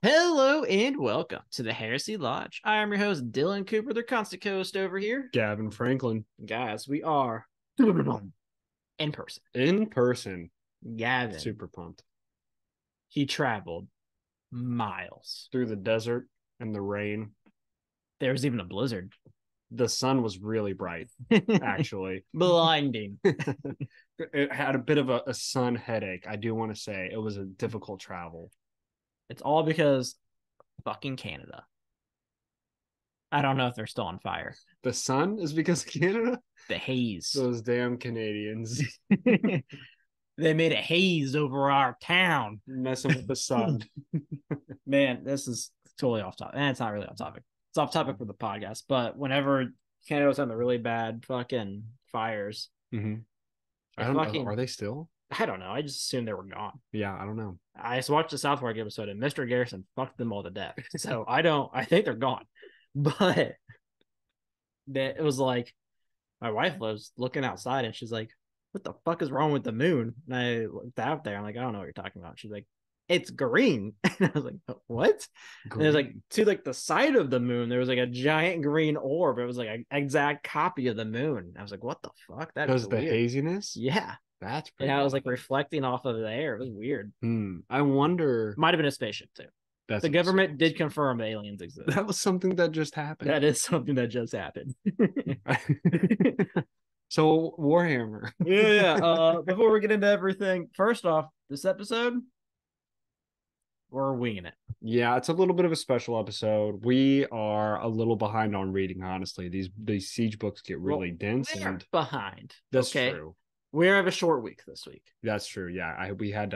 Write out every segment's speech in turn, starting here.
Hello and welcome to the Heresy Lodge. I am your host, Dylan Cooper, the constant host over here. Gavin Franklin. Guys, we are in person. In person. Gavin, Super pumped. he traveled miles. Through the desert and the rain. There was even a blizzard. The sun was really bright, actually. Blinding. It had a bit of a sun headache, I do want to say. It was a difficult travel. It's all because fucking Canada. I don't know if they're still on fire. The sun is because of Canada? The haze. Those damn Canadians. They made a haze over our town. Messing with the sun. Man, this is totally off topic. It's not really off topic. It's off topic for the podcast. But whenever Canada was having the really bad fucking fires, I don't know. Are they still? I don't know. I just assumed they were gone. Yeah, I don't know. I just watched the South Park episode and Mr. Garrison fucked them all to death. So I think they're gone. But it was like my wife was looking outside and she's like, what the fuck is wrong with the moon? And I looked out there. I'm like, I don't know what you're talking about. She's like, it's green. And I was like, what? And there's like to like the side of the moon, there was like a giant green orb. It was like an exact copy of the moon. I was like, what the fuck? That is because the weird. Haziness? Yeah. That's pretty. And I was like reflecting off of the air. It was weird. I wonder. Might have been a spaceship too. The government did confirm aliens exist. That was something that just happened. That is something that just happened. So Warhammer. Yeah. Before we get into everything, first off, this episode, we're winging it. Yeah, it's a little bit of a special episode. We are a little behind on reading, honestly. These siege books get really dense. And behind. That's true. We have a short week this week. That's true. Yeah, we had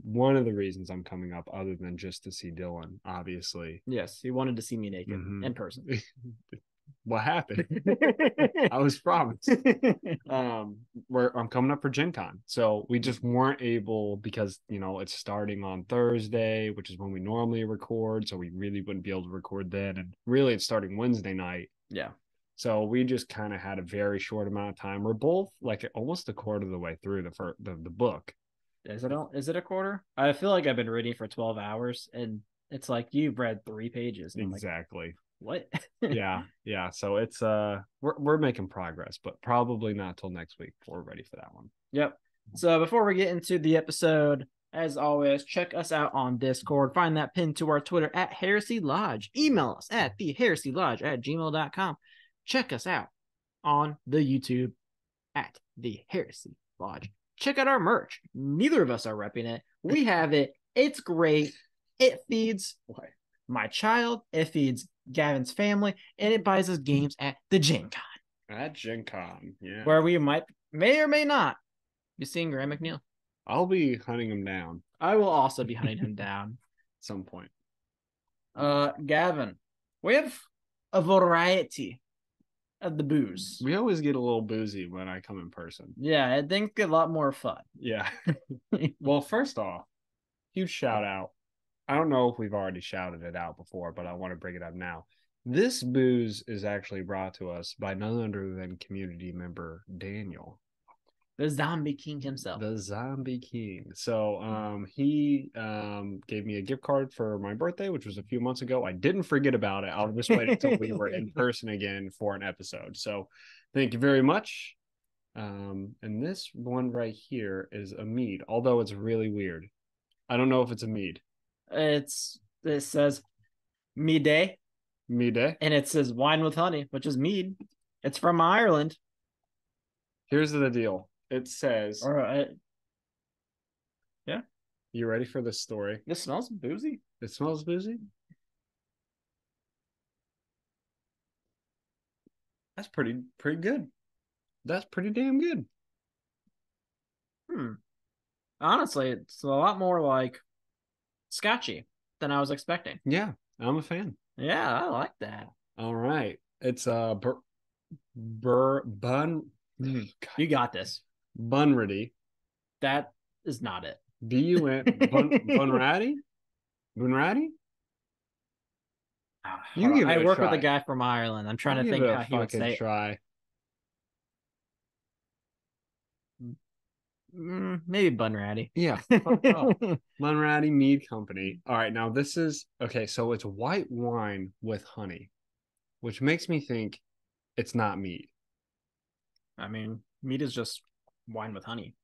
one of the reasons I'm coming up, other than just to see Dylan, obviously. Yes, he wanted to see me naked in person. What happened? I was promised. I'm coming up for Gencon, so we just weren't able, because it's starting on Thursday, which is when we normally record, so we really wouldn't be able to record then, and really it's starting Wednesday night. Yeah. So we just kind of had a very short amount of time. We're both like almost a quarter of the way through the book. Is it a quarter? I feel like I've been reading for 12 hours, and it's like you've read 3 pages. Exactly. Like, what? Yeah. So it's we're making progress, but probably not till next week before we're ready for that one. Yep. So before we get into the episode, as always, check us out on Discord. Find that pinned to our Twitter at Heresy Lodge. Email us at theheresylodge@gmail.com. Check us out on the YouTube at the Heresy Lodge. Check out our merch. Neither of us are repping it. We have it. It's great. It feeds my child. It feeds Gavin's family, and it buys us games at the Gencon. At Gencon, yeah. Where we may or may not be seeing Graham McNeil. I'll be hunting him down. I will also be hunting him down at some point. Gavin, we have a variety of the booze. We always get a little boozy when I come in person. Yeah, things get a lot more fun. Yeah. Well, first off, huge shout out. I don't know if we've already shouted it out before, but I want to bring it up now. This booze is actually brought to us by none other than community member Daniel. The Zombie King himself. The Zombie King. So he gave me a gift card for my birthday, which was a few months ago. I didn't forget about it. I'll just wait until we were in person again for an episode. So thank you very much. And this one right here is a mead, although it's really weird. I don't know if it's a mead. It says mead. Mead. And it says wine with honey, which is mead. It's from Ireland. Here's the deal. It says... All right. Yeah. You ready for this story? This smells boozy. It smells boozy? That's pretty good. That's pretty damn good. Honestly, it's a lot more like scotchy than I was expecting. Yeah, I'm a fan. Yeah, I like that. All right. It's bun. You got this. Bunratty. That is not it. Bunratty? Bunratty? I work with a guy from Ireland. I'm trying to think how he would say it. Try. Maybe Bunratty. Yeah. Oh. Bunratty Mead Company. All right, now this is okay. So it's white wine with honey, which makes me think it's not mead, I mean, mead is just wine with honey.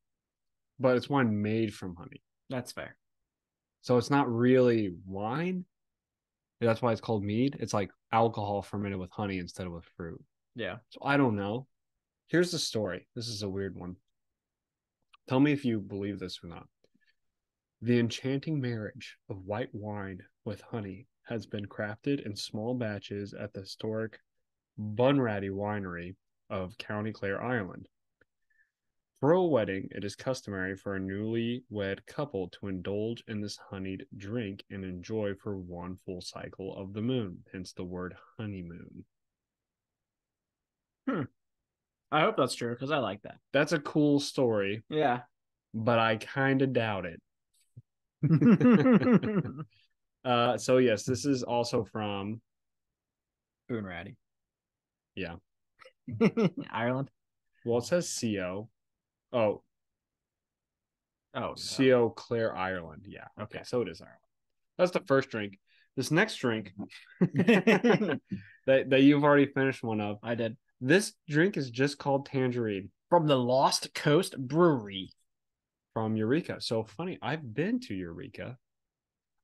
but it's wine made from honey. That's fair. So it's not really wine. That's why it's called mead. It's like alcohol fermented with honey instead of with fruit. Yeah. So I don't know. Here's the story. This is a weird one. Tell me if you believe this or not. The enchanting marriage of white wine with honey has been crafted in small batches at the historic Bunratty Winery of County Clare, Ireland. For a wedding, it is customary for a newly wed couple to indulge in this honeyed drink and enjoy for one full cycle of the moon, hence the word honeymoon. I hope that's true because I like that. That's a cool story, Yeah. but I kind of doubt it. So yes, this is also from Bunratty. yeah. Ireland. Well, it says CO. Oh, Oh, CO Clare, Ireland. Yeah. Okay, Okay. so it is Ireland. That's the first drink. This next drink that you've already finished one of. I did. This drink is just called Tangerine From the Lost Coast Brewery. from Eureka. So funny, I've been to Eureka.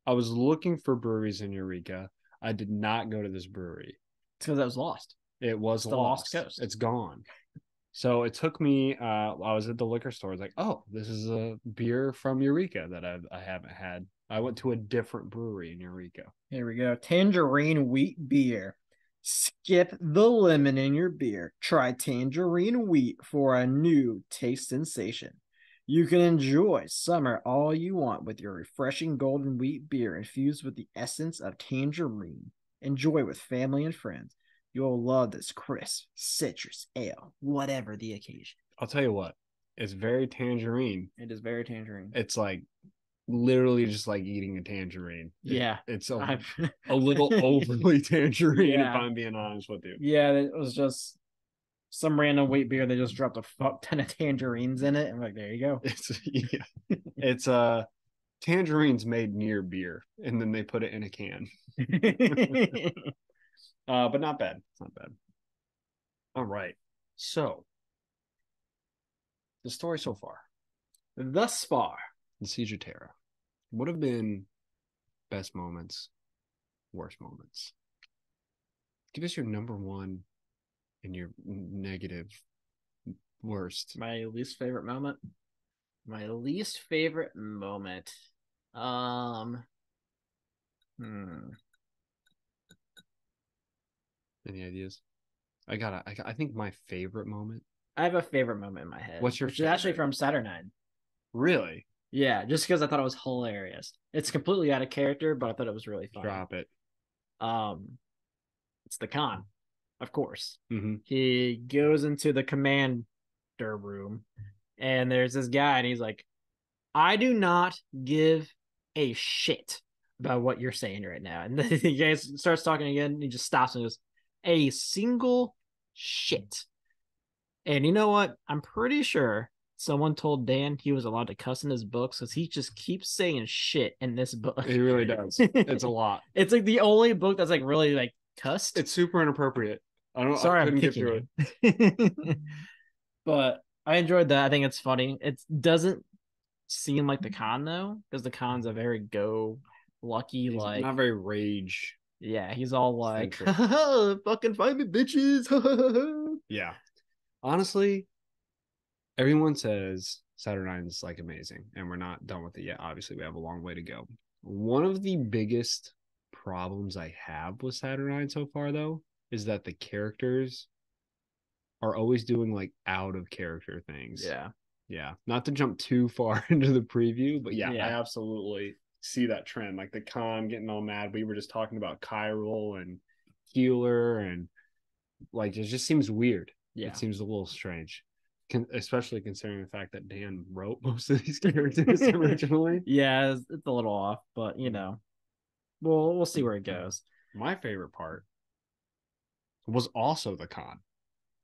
I was looking for breweries in Eureka. I did not go to this brewery. It's because I was lost. It was the Lost Coast. It's gone. So it took me. I was at the liquor store. I was like, "Oh, this is a beer from Eureka that I haven't had." I went to a different brewery in Eureka. Here we go. Tangerine wheat beer. Skip the lemon in your beer. Try tangerine wheat for a new taste sensation. You can enjoy summer all you want with your refreshing golden wheat beer infused with the essence of tangerine. Enjoy with family and friends. You'll love this crisp citrus ale, whatever the occasion. I'll tell you what, it's very tangerine. It is very tangerine. It's like literally just like eating a tangerine. Yeah. It's a little overly tangerine, Yeah. if I'm being honest with you. Yeah, it was just some random wheat beer. They just dropped a fuck ton of tangerines in it. I'm like, there you go. It's tangerines made near beer, and then they put it in a can. But not bad. It's not bad. All right. So the story so far. Thus far. The Siege of Terra. What have been best moments, worst moments? Give us your number one and your negative worst. My least favorite moment. My least favorite moment. Any ideas? I think my favorite moment. I have a favorite moment in my head. What's your which is actually from Saturnine. Really? Yeah, just because I thought it was hilarious. It's completely out of character, but I thought it was really fun. Drop it. It's the con, of course. Mm-hmm. He goes into the commander room, and there's this guy, and he's like, I do not give a shit about what you're saying right now. And then the guy starts talking again, and he just stops and goes, a single shit. And you know what? I'm pretty sure someone told Dan he was allowed to cuss in his books because he just keeps saying shit in this book. He really does. It's a lot. It's like the only book that's like really like cussed. It's super inappropriate. Sorry, I couldn't get through it. But I enjoyed that. I think it's funny. It doesn't seem like the con though, because the con's a very go lucky, He's like not very rage. Yeah, he's all like, fucking find me, bitches. Yeah. Honestly, everyone says Saturnine's like amazing, and we're not done with it yet. Obviously, we have a long way to go. One of the biggest problems I have with Saturnine so far, though, is that the characters are always doing like out of character things. Yeah. Yeah. Not to jump too far into the preview, but yeah, I absolutely see that trend. Like the con getting all mad. We were just talking about Chiral and Healer, and like it just seems weird. Yeah. It seems a little strange. Especially considering the fact that Dan wrote most of these characters originally. Yeah, it's a little off, but you know, we'll see where it goes. My favorite part was also the con.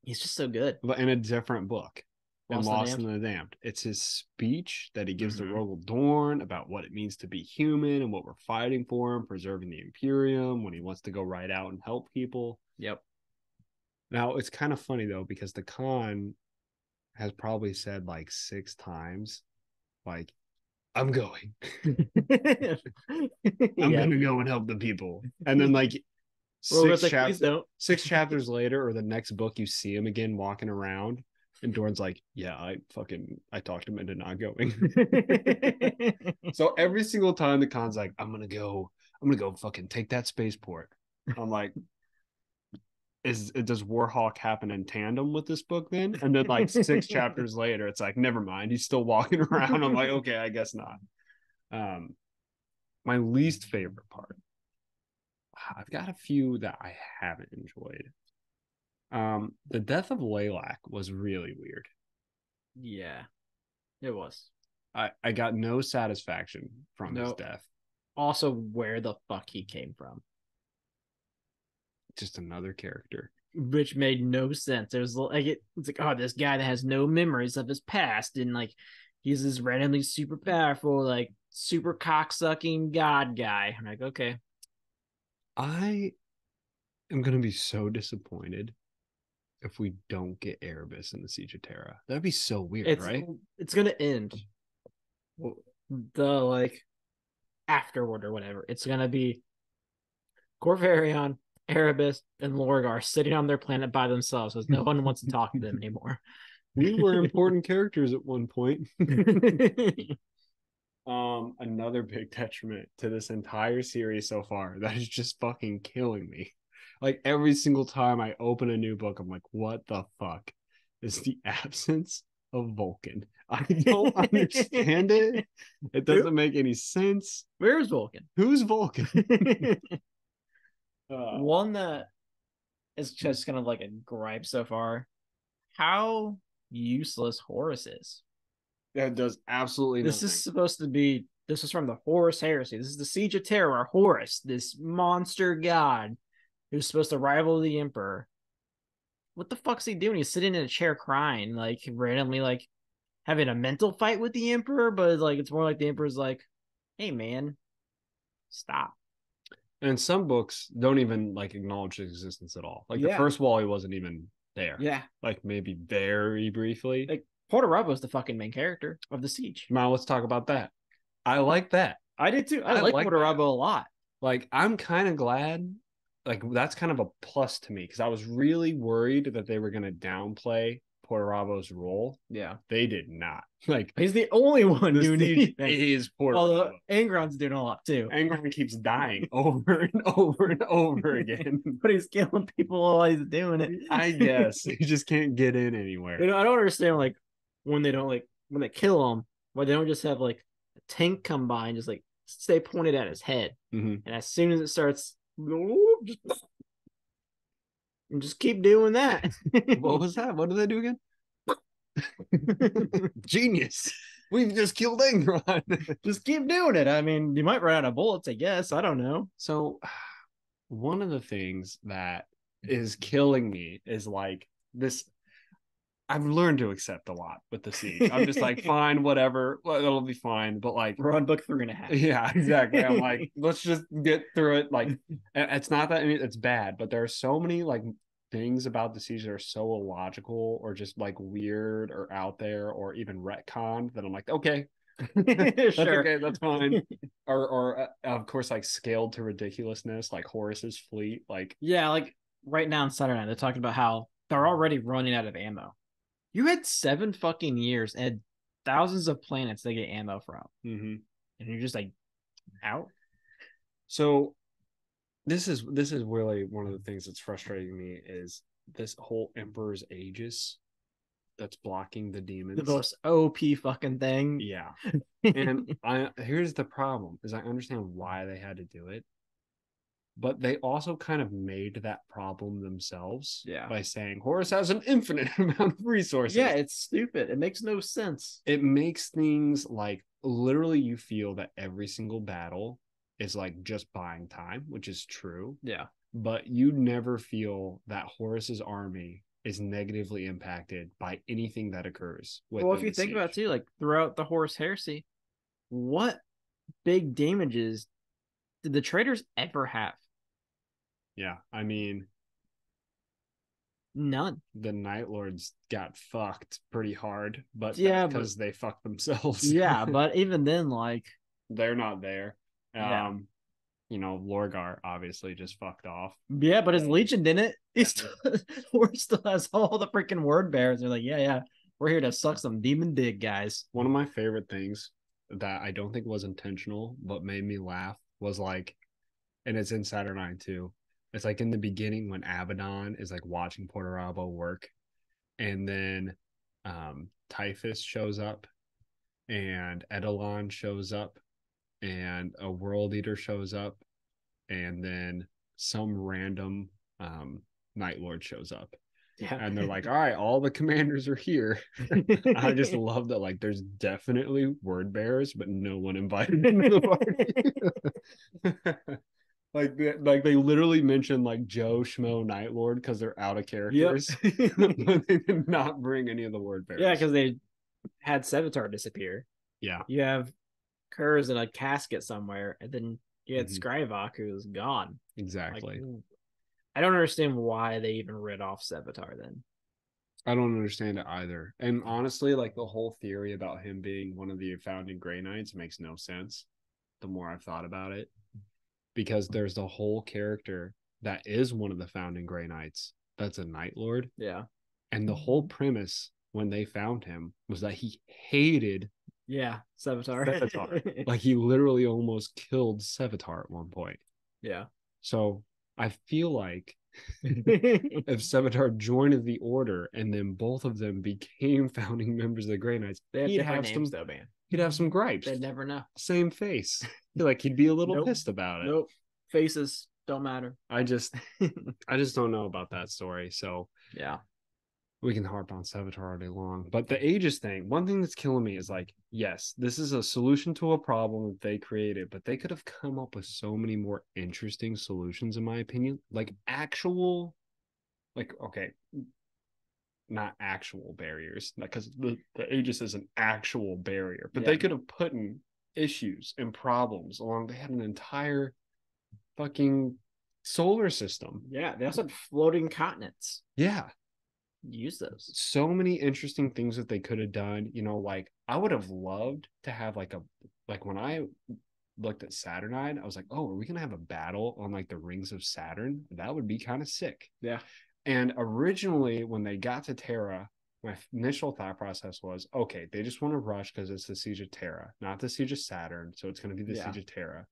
He's just so good. But in a different book. and Lost in the Damned. It's his speech that he gives to Rogel Dorn about what it means to be human and what we're fighting for and preserving the Imperium when he wants to go right out and help people. Yep. Now, it's kind of funny, though, because the Khan has probably said like 6 times, like, I'm going. I'm going to go and help the people. And then like 6 chapters later or the next book, you see him again walking around. And Dorn's like, yeah, I talked him into not going. So every single time the Khan's like, I'm gonna go fucking take that spaceport. I'm like, does Warhawk happen in tandem with this book then? And then like 6 chapters later, it's like, never mind, he's still walking around. I'm like, okay, I guess not. My least favorite part. I've got a few that I haven't enjoyed. The death of Laylac was really weird. Yeah, it was. I got no satisfaction from his death. Also, where the fuck he came from. Just another character. Which made no sense. It was like it's like, oh, this guy that has no memories of his past, and like he's this randomly super powerful, like super cocksucking god guy. I'm like, okay. I am gonna be so disappointed if we don't get Erebus in the Siege of Terra. That'd be so weird, right? It's gonna end the like afterward or whatever. It's gonna be Corvarion, Erebus, and Lorgar sitting on their planet by themselves because no one wants to talk to them anymore. We were important characters at one point. Another big detriment to this entire series so far that is just fucking killing me. Like every single time I open a new book, I'm like, what the fuck is the absence of Vulcan? I don't understand it. It doesn't make any sense. Where's Vulcan? Who's Vulcan? One that is just kind of like a gripe so far. How useless Horus is. That does absolutely nothing. This is from the Horus Heresy. This is the Siege of Terror. Horus, this monster god who's supposed to rival the Emperor. What the fuck's he doing? He's sitting in a chair crying, like randomly, like having a mental fight with the Emperor, but like it's more like the Emperor's like, hey man, stop. And some books don't even like acknowledge his existence at all. Like the first wall, he wasn't even there. Yeah. Like maybe very briefly. Like Porter Rabo's the fucking main character of the Siege. Now let's talk about that. I like that. I did too. I like Porter Rabo a lot. Like I'm kind of glad. Like that's kind of a plus to me because I was really worried that they were going to downplay Porter Rabo's role. Yeah, they did not. Like he's the only one who needs. Is Porter. Although Angron's doing a lot too. Angron keeps dying over and over and over again, but he's killing people while he's doing it. I guess he just can't get in anywhere. I don't understand like when they kill him, why they don't just have like a tank come by and just like stay pointed at his head, and as soon as it starts. Just keep doing that. What was that? What did they do again? Genius. We've just killed Angron. Just keep doing it. I mean, you might run out of bullets, I guess. I don't know. So one of the things that is killing me is like this. I've learned to accept a lot with the Siege. I'm just like, fine, whatever. Well, it'll be fine. But like, we're on book 3.5. Yeah, exactly. I'm like, let's just get through it. Like, it's not that it's bad, but there are so many like things about the Siege that are so illogical or just like weird or out there or even retconned that I'm like, okay, that's sure. Okay, that's fine. or of course, like scaled to ridiculousness, like Horus's fleet. Like, yeah, like right now in Saturday Night, they're talking about how they're already running out of ammo. You had 7 fucking years and thousands of planets they get ammo from. And you're just like out. So this is really one of the things that's frustrating me is this whole Emperor's Aegis that's blocking the demons. The most OP fucking thing. Yeah. And here's the problem is I understand why they had to do it. But they also kind of made that problem themselves by saying Horus has an infinite amount of resources. Yeah, it's stupid. It makes no sense. It makes things like literally you feel that every single battle is like just buying time, which is true. Yeah. But you never feel that Horus's army is negatively impacted by anything that occurs Well, if within you the think about it siege. too, like throughout the Horus Heresy, what big damages did the traders ever have? Yeah, I mean, None. the Night Lords got fucked pretty hard, but that's Yeah, but because they fucked themselves. yeah, but even then, like, They're not there. yeah, Lorgar obviously just fucked off. yeah, but his Legion didn't. He Yeah. still, Horus still has all the freaking word bearers. They're like, yeah, yeah, we're here to suck some demon dig, guys. One of my favorite things that I don't think was intentional but made me laugh was like, and it's in Saturnine too. It's like in the beginning when Abaddon is like watching Portorabo work, and then Typhus shows up, and Edelon shows up, and a World Eater shows up, and then some random Night Lord shows up. Yeah, And they're like, all right, all the commanders are here. I just love that, like, there's definitely word bearers, but no one invited into the party. like they literally mentioned like Joe Schmo Night Lord because they're out of characters. Yep. But they did not bring any of the word bearers. Yeah, because they had Sevatar disappear. Yeah. You have Kurz in a casket somewhere, and then you had Mhm. Scrivok who's gone. Exactly. Like, I don't understand why they even rid off Sevatar then. I don't understand it either. And honestly, like the whole theory about him being one of the founding Grey Knights makes no sense the more I've thought about it. Because there's the whole character that is one of the founding Grey Knights that's a Night Lord. Yeah. And the whole premise when they found him was that he hated Yeah, Sevatar. Sevatar. Like he literally almost killed Sevatar at one point. Yeah. So I feel like if Sevatar joined the Order and then both of them became founding members of the Grey Knights, They have he'd different have names some, though, man. he'd have some gripes. They'd never know. Same face. Like he'd be a little Nope. pissed about it. Nope. Faces don't matter. I just don't know about that story. So Yeah. we can harp on Sevatar all day long. But the Aegis thing, one thing that's killing me is like, yes, this is a solution to a problem that they created, but they could have come up with so many more interesting solutions, in my opinion. Like actual, like, okay, not actual barriers, because the Aegis is an actual barrier, but they could have put in issues and problems along. They had an entire fucking solar system. Yeah. They also had floating continents. Yeah. Use those. So many interesting things that they could have done. Like I would have loved to have like when I looked at Saturnine, I was like, oh, are we gonna have a battle on like the rings of Saturn? That would be kind of sick. Yeah. And originally when they got to Terra, my initial thought process was, okay, they just want to rush because it's the Siege of Terra, not the Siege of Saturn. So it's going to be the Siege of Terra.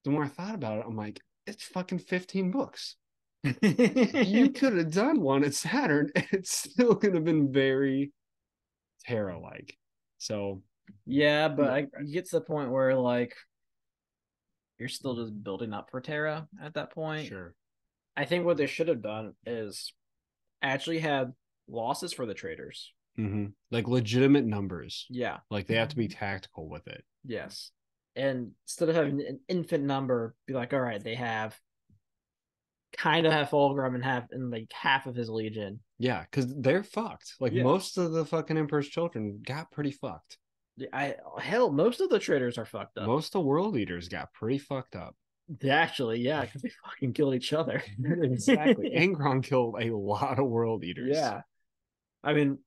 The more I thought about it, I'm like, it's fucking 15 books. You could have done one at Saturn, and it's still going to have been very Terra-like. So yeah, but you get to the point where like you're still just building up for Terra at that point. Sure. I think what they should have done is actually had losses for the traders. Mm-hmm. Like legitimate numbers. Yeah. Like they have to be tactical with it. Yes. And instead of having an infant number, be like, all right, they have kind of have Fulgrim and like half of his legion. Yeah, because they're fucked. Like most of the fucking Emperor's children got pretty fucked. Most of the traders are fucked up. Most of the world eaters got pretty fucked up. Actually, yeah, because they fucking killed each other. Exactly. Angron killed a lot of world eaters. Yeah. I mean,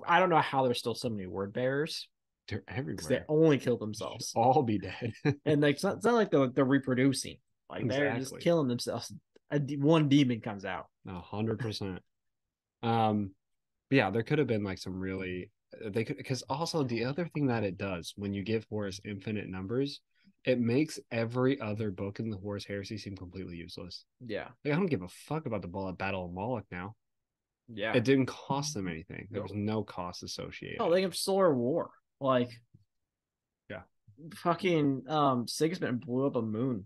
I don't know how there's still so many word bearers. They're everywhere. Because they only kill themselves. They'll all be dead. And like, it's not like they're reproducing. Like they're just killing themselves. One demon comes out. 100%. Yeah, there could have been like some really they could, because also the other thing that it does when you give Horus infinite numbers, it makes every other book in the Horus Heresy seem completely useless. Yeah. Like, I don't give a fuck about the Battle of Moloch now. Yeah. It didn't cost them anything. There was no cost associated. Oh, they have Solar War. Like, yeah. Fucking Sigismund blew up a moon.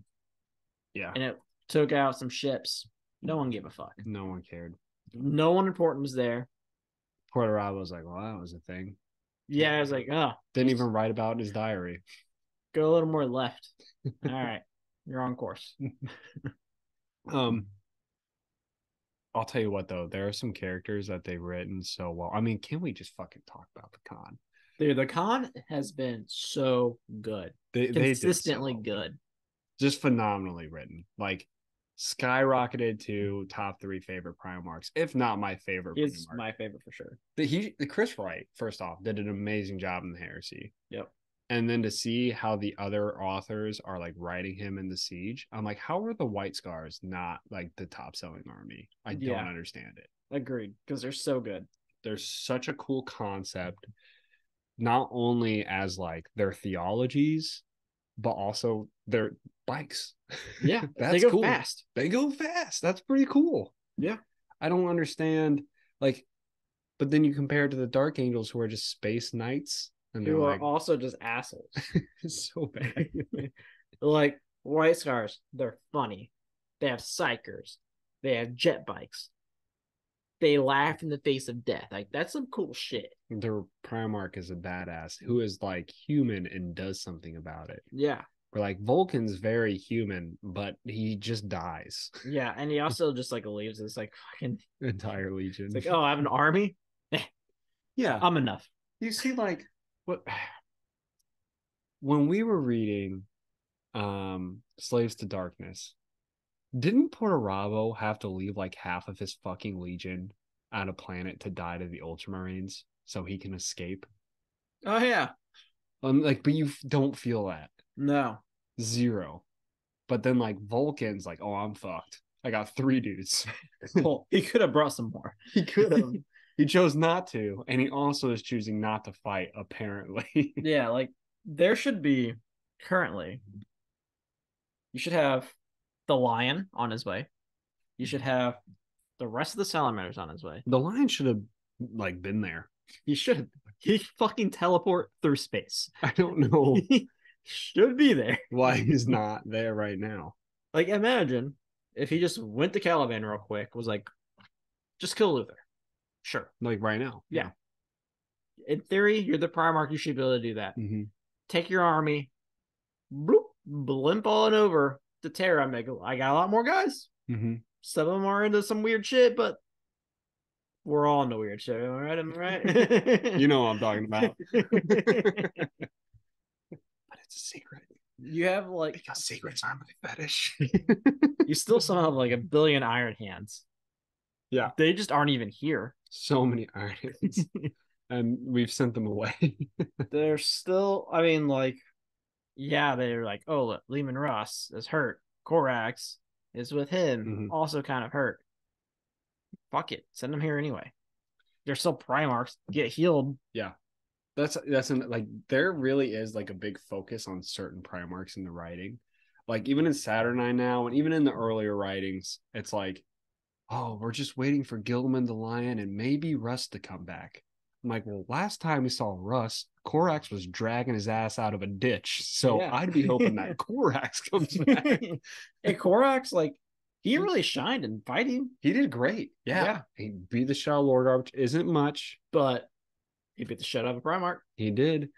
Yeah. And it took out some ships. No one gave a fuck. No one cared. No one important was there. Portorabo was like, well, that was a thing. Yeah, I was like, oh. Didn't even write about it in his diary. Go a little more left. All right. You're on course. I'll tell you what though, there are some characters that they've written so well. I mean, can we just fucking talk about the con? Dude, the con has been so good. They did Consistently so good. just phenomenally written. Like skyrocketed to top 3 favorite Primarchs, if not my favorite. He's Primarch. my favorite for sure. The Chris Wright, first off, did an amazing job in the Heresy. Yep. And then to see how the other authors are like writing him in the Siege, I'm like, how are the White Scars not like the top selling army? I don't understand it. Agreed, because they're so good. They're such a cool concept, not only as like their theologies, but also their bikes. Yeah, that's they go cool. fast. They go fast. That's pretty cool. Yeah. I don't understand, like, but then you compare it to the Dark Angels, who are just space knights, and Who they're are like, also just assholes. it's so bad. Like White Scars, they're funny. They have psychers. They have jet bikes. They laugh in the face of death. Like that's some cool shit. Their Primarch is a badass who is like human and does something about it. Yeah. Or like Vulcan's very human, but he just dies. Yeah, and he also just like leaves this like fucking entire legion. It's like, oh, I have an army. Yeah, I'm enough. You see, like what when we were reading Slaves to Darkness, didn't Portorabo have to leave like half of his fucking legion on a planet to die to the Ultramarines so he can escape? Oh yeah. Like, but you don't feel that. No. 0. But then like Vulcan's like, oh, I'm fucked. I got 3 dudes. Well, he could have brought some more. He could have. He chose not to, and he also is choosing not to fight, apparently. Yeah, like there should be currently. You should have the lion on his way. You should have the rest of the salamanders on his way. The lion should have like been there. He should. He fucking teleport through space. I don't know. He should be there. Why he's not there right now. Like imagine if he just went to Caliban real quick, was like, just kill Luther. Sure. Like right now. Yeah. In theory, you're the Primarch. You should be able to do that. Mm-hmm. Take your army, bloop, blimp on over to Terra. I got a lot more guys. Mm-hmm. Some of them are into some weird shit, but we're all into weird shit. Am I right? Am I right? You know what I'm talking about. But it's a secret. You have like because secrets are my fetish. You still somehow have like a billion Iron Hands. Yeah. They just aren't even here. So many Iron Hands. And we've sent them away. They're still, I mean, like, yeah, they're like, oh, look, Lehman Russ is hurt. Korax is with him, also kind of hurt. Fuck it. Send them here anyway. They're still Primarchs. Get healed. Yeah. That's like there really is like a big focus on certain Primarchs in the writing. Like even in Saturnine now, and even in the earlier writings, it's like, oh, we're just waiting for Gilman the Lion and maybe Russ to come back. I'm like, well, last time we saw Russ, Korax was dragging his ass out of a ditch. So yeah. I'd be hoping that Korax comes back. Hey, Korax, like, he really shined in fighting. He did great. Yeah. He beat the Shadow Lord, which isn't much, but he beat the shit out of a Primarch. He did.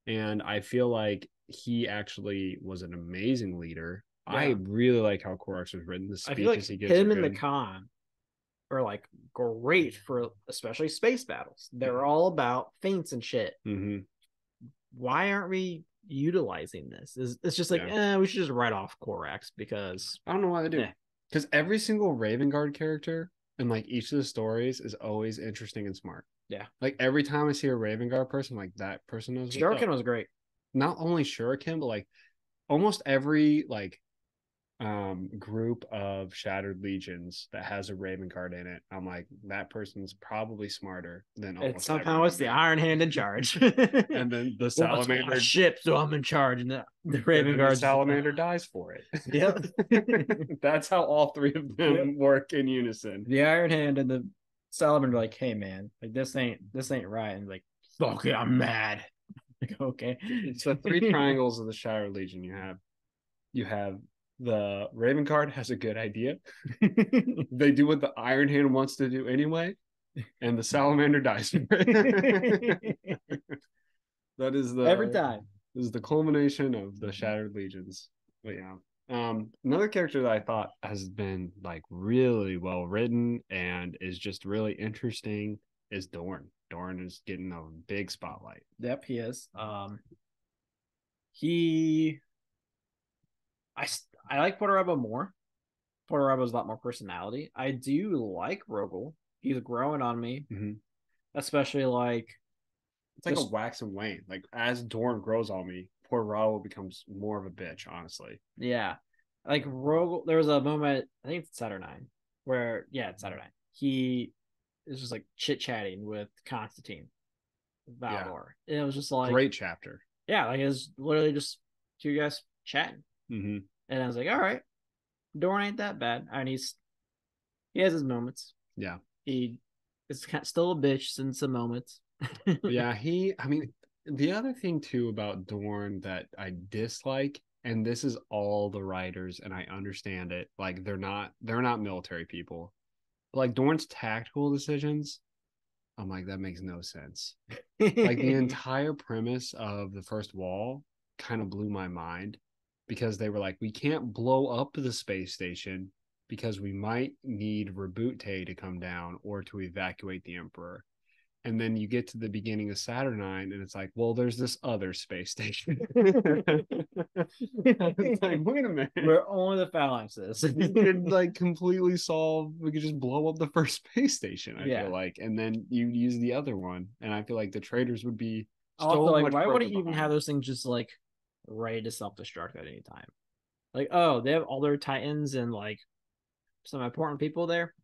And I feel like he actually was an amazing leader. Yeah. I really like how Korax was written. The speeches I feel like he gives him and the con are like great for especially space battles. They're all about feints and shit. Mm-hmm. Why aren't we utilizing this? It's just like, we should just write off Korax because I don't know why they do. Because every single Raven Guard character in like each of the stories is always interesting and smart. Yeah. Like every time I see a Raven Guard person, like that person knows. Shuriken was great. Not only Shuriken, but like almost every like group of Shattered Legions that has a Raven Guard in it. I'm like, that person's probably smarter than almost somehow it's the Iron Hand in charge. And then the Salamander ship, so I'm in charge, and the Raven Guard Salamander dies for it. Yep. That's how all 3 of them work in unison. The Iron Hand and the Salamander are like, hey man, like this ain't right. And like, fuck it, I'm mad. Like, okay. So 3 triangles of the Shattered Legion you have the Raven Guard has a good idea. They do what the Iron Hand wants to do anyway, and the Salamander dies for it. That is every time. This is the culmination of the Shattered Legions. But yeah, Another character that I thought has been like really well written and is just really interesting is Dorn. Dorn is getting a big spotlight. Yep, he is. He, I like Porter Rebel more. Porter Rebel's a lot more personality. I do like Rogel. He's growing on me, especially like it's like a wax and wane. Like as Dorn grows on me, poor Raul becomes more of a bitch, honestly. Yeah. Like Rogel, there was a moment, I think it's Saturnine, where it's Saturnine. He is just like chit chatting with Constantine Valdor. And it was just like great chapter. Yeah, like it's literally just two guys chatting. And I was like, all right, Dorn ain't that bad. I mean, he has his moments. Yeah. He is still a bitch in some moments. Yeah, I mean, the other thing too about Dorn that I dislike, and this is all the writers, and I understand it, like they're not military people. But like Dorn's tactical decisions, I'm like, that makes no sense. Like the entire premise of the first wall kind of blew my mind because they were like, we can't blow up the space station because we might need Reboot to come down or to evacuate the Emperor. And then you get to the beginning of Saturnine, and it's like, well, there's this other space station. It's like, wait a minute. We're only the phalanxes. We could like completely solve. We could just blow up the first space station. I feel like, and then you use the other one, and I feel like the traders would be also like, why would he even have those things just like ready to self-destruct at any time? Like, oh, they have all their Titans and like some important people there.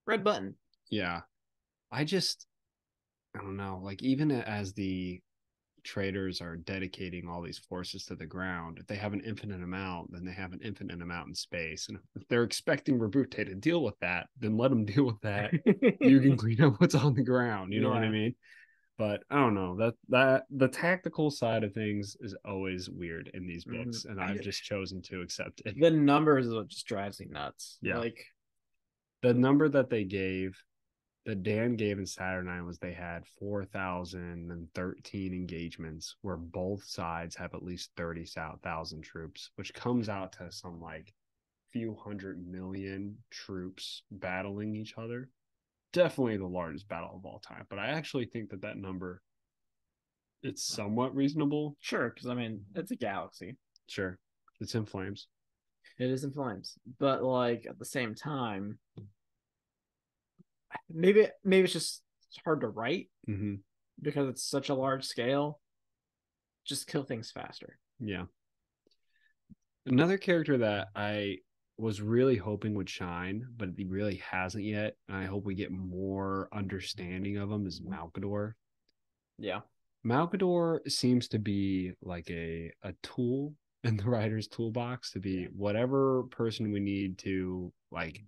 Red button. Yeah, I don't know. Like even as the traders are dedicating all these forces to the ground, if they have an infinite amount, then they have an infinite amount in space. And if they're expecting Reboot to deal with that, then let them deal with that. You can clean up what's on the ground. You know what I mean? But I don't know, that the tactical side of things is always weird in these books, and I've just chosen to accept it. The numbers is what just drives me nuts. Yeah, like the number that Dan gave in Saturnine was they had 4,013 engagements where both sides have at least 30,000 troops, which comes out to some like few 100 million troops battling each other. Definitely the largest battle of all time, but I actually think that number, it's somewhat reasonable. Sure, because I mean it's a galaxy. Sure, it's in flames. It is in flames, but like at the same time, maybe it's just hard to write because it's such a large scale. Just kill things faster. Yeah. Another character that I was really hoping would shine, but he really hasn't yet, and I hope we get more understanding of him, is Malkador. Yeah. Malkador seems to be like a tool in the writer's toolbox to be whatever person we need to like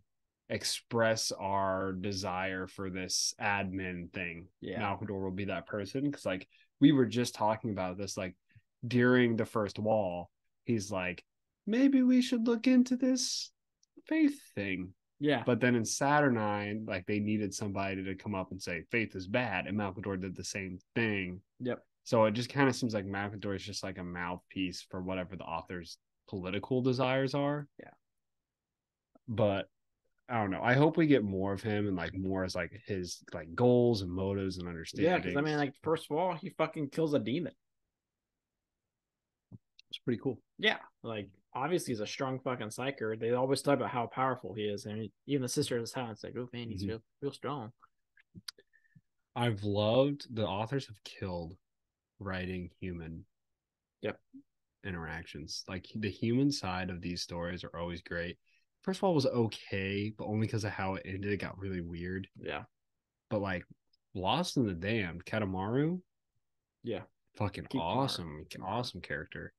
express our desire for this admin thing. Yeah. Malkador will be that person, because like we were just talking about this like during the first wall. He's like, maybe we should look into this faith thing. Yeah. But then in Saturnine, like they needed somebody to come up and say faith is bad, and Malkador did the same thing. Yep. So it just kind of seems like Malkador is just like a mouthpiece for whatever the author's political desires are. Yeah. But I don't know. I hope we get more of him and like more as like his like goals and motives and understanding. Yeah, because I mean, like first of all, he fucking kills a demon. It's pretty cool. Yeah, like obviously he's a strong fucking psyker. They always talk about how powerful he is, and even the sister of the silence like, oh man, he's real strong. I've loved the authors have killed writing human interactions. Like the human side of these stories are always great. First of all, it was okay, but only because of how it ended. It got really weird. Yeah. But like Lost in the Damned, Katamaru. Yeah. Fucking awesome. Awesome character.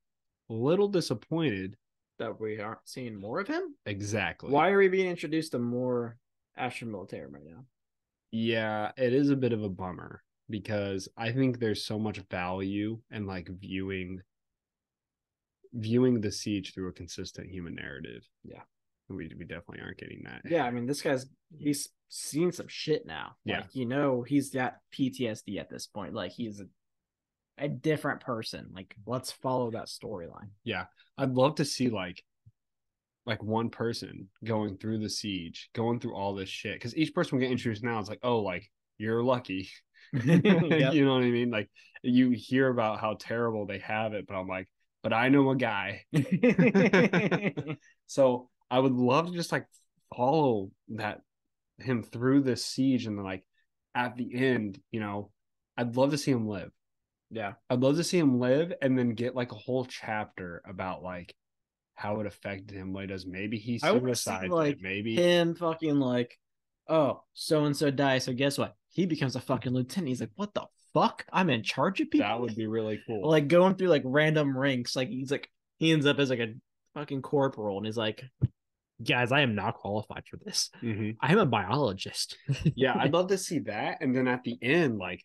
A little disappointed that we aren't seeing more of him. Exactly. Why are we being introduced to more Astro Militarum right now? Yeah, it is a bit of a bummer because I think there's so much value in like viewing the siege through a consistent human narrative. Yeah. We definitely aren't getting that. Yeah, I mean, he's seen some shit now. Yeah. Like, he's got PTSD at this point. Like, he's a different person. Like, let's follow that storyline. Yeah. I'd love to see like like one person going through the siege, going through all this shit. Because each person we get introduced now, it's like, oh, like you're lucky. Yep. You know what I mean? Like you hear about how terrible they have it, but I'm like, but I know a guy. So I would love to just like follow that him through this siege, and then like at the end, you know, I'd love to see him live. Yeah. I'd love to see him live and then get like a whole chapter about like how it affected him. Like, does maybe he I want to see suicides like it? Maybe him fucking like, oh, so and so dies. So guess what? He becomes a fucking lieutenant. He's like, what the fuck? I'm in charge of people. that would be really cool. Like going through like random ranks. Like he's like he ends up as like a fucking corporal, and he's like, guys, I am not qualified for this. I am a biologist. Yeah, I'd love to see that. And then at the end, like,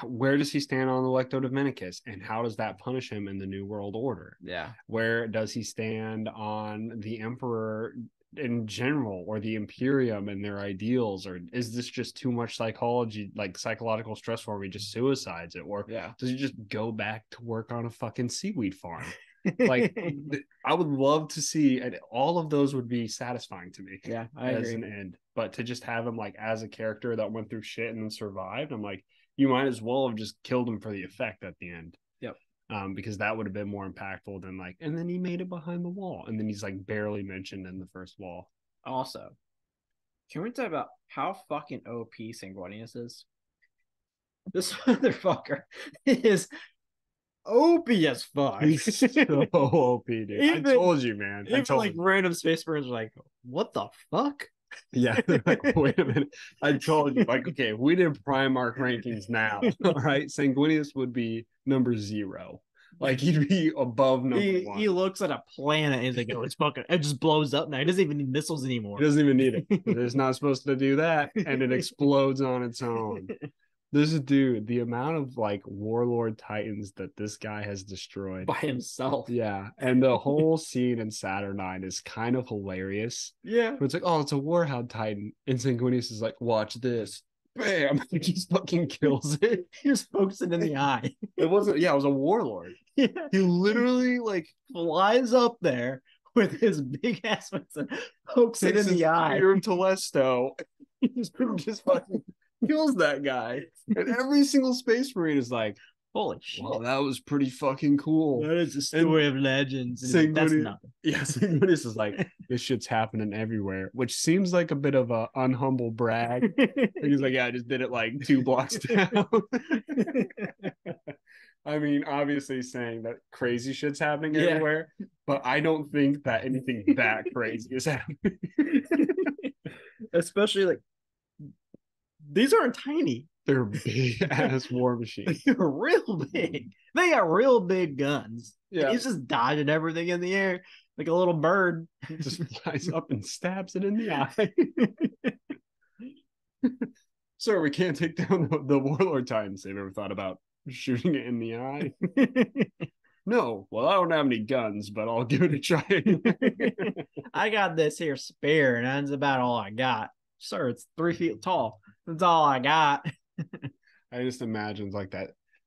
where does he stand on the Electo Dominicus, and how does that punish him in the New World Order? Yeah. Where does he stand on the Emperor in general, or the Imperium and their ideals, or is this just too much psychology, like psychological stress for him? He just suicides it, or does he just go back to work on a fucking seaweed farm? Like, I would love to see, and all of those would be satisfying to me. Yeah, I as agree. an end. But to just have him like as a character that went through shit and then survived, I'm like, you might as well have just killed him for the effect at the end. Yep. Because that would have been more impactful than like, and then he made it behind the wall, and then he's like barely mentioned in the first wall. Also, can we talk about how fucking OP Sanguinius is? This motherfucker is OP as fuck. He's so OP, dude. Even, I told you, man. Even like random Space Marines are like, what the fuck? Yeah, they're like, wait a minute. I told you, like, okay, if we did Primarch rankings now, all right, Sanguinius would be number 0. Like, he'd be above number 1. He looks at a planet and he's like, oh, it's fucking, it just blows up now. He doesn't even need missiles anymore. He doesn't even need it. It's not supposed to do that, and it explodes on its own. This dude, the amount of like warlord titans that this guy has destroyed by himself. Yeah. And the whole scene in Saturnine is kind of hilarious. Yeah. It's like, oh, it's a warhound titan. And Sanguinius is like, watch this. Bam. He just fucking kills it. He just pokes it in the eye. It wasn't, yeah, it was a warlord. Yeah. He literally like flies up there with his big ass and pokes it in the eye. Spear of Telesto. He just fucking kills that guy, and every single Space Marine is like, holy shit, well, that was pretty fucking cool. That is a story of legends. That's nothing. Yeah, Sanguinius is like, this shit's happening everywhere, which seems like a bit of a unhumble brag. He's like, yeah, I just did it like 2 blocks down. I mean, obviously saying that crazy shit's happening everywhere, but I don't think that anything that crazy is happening. Especially like, these aren't tiny. They're big ass war machines. They're real big. They got real big guns. Yeah. He's just dodging everything in the air like a little bird. Just flies up and stabs it in the eye. Sir, we can't take down the warlord titans. They've ever thought about shooting it in the eye? No. Well, I don't have any guns, but I'll give it a try. I got this here spear, and that's about all I got. Sir, it's 3 feet tall. That's all I got. I just imagine like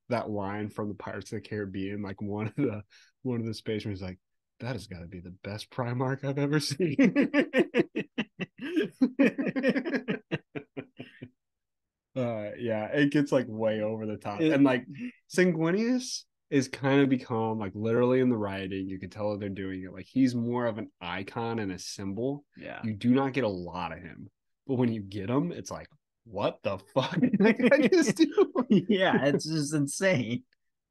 that line from the Pirates of the Caribbean, like one of the space marines like, that has got to be the best Primarch I've ever seen. Yeah, it gets like way over the top. And like Sanguinius is kind of become like literally in the writing, you can tell that they're doing it. Like he's more of an icon and a symbol. Yeah. You do not get a lot of him. But when you get him, it's like, what the fuck did that guy just do? Yeah, it's just insane.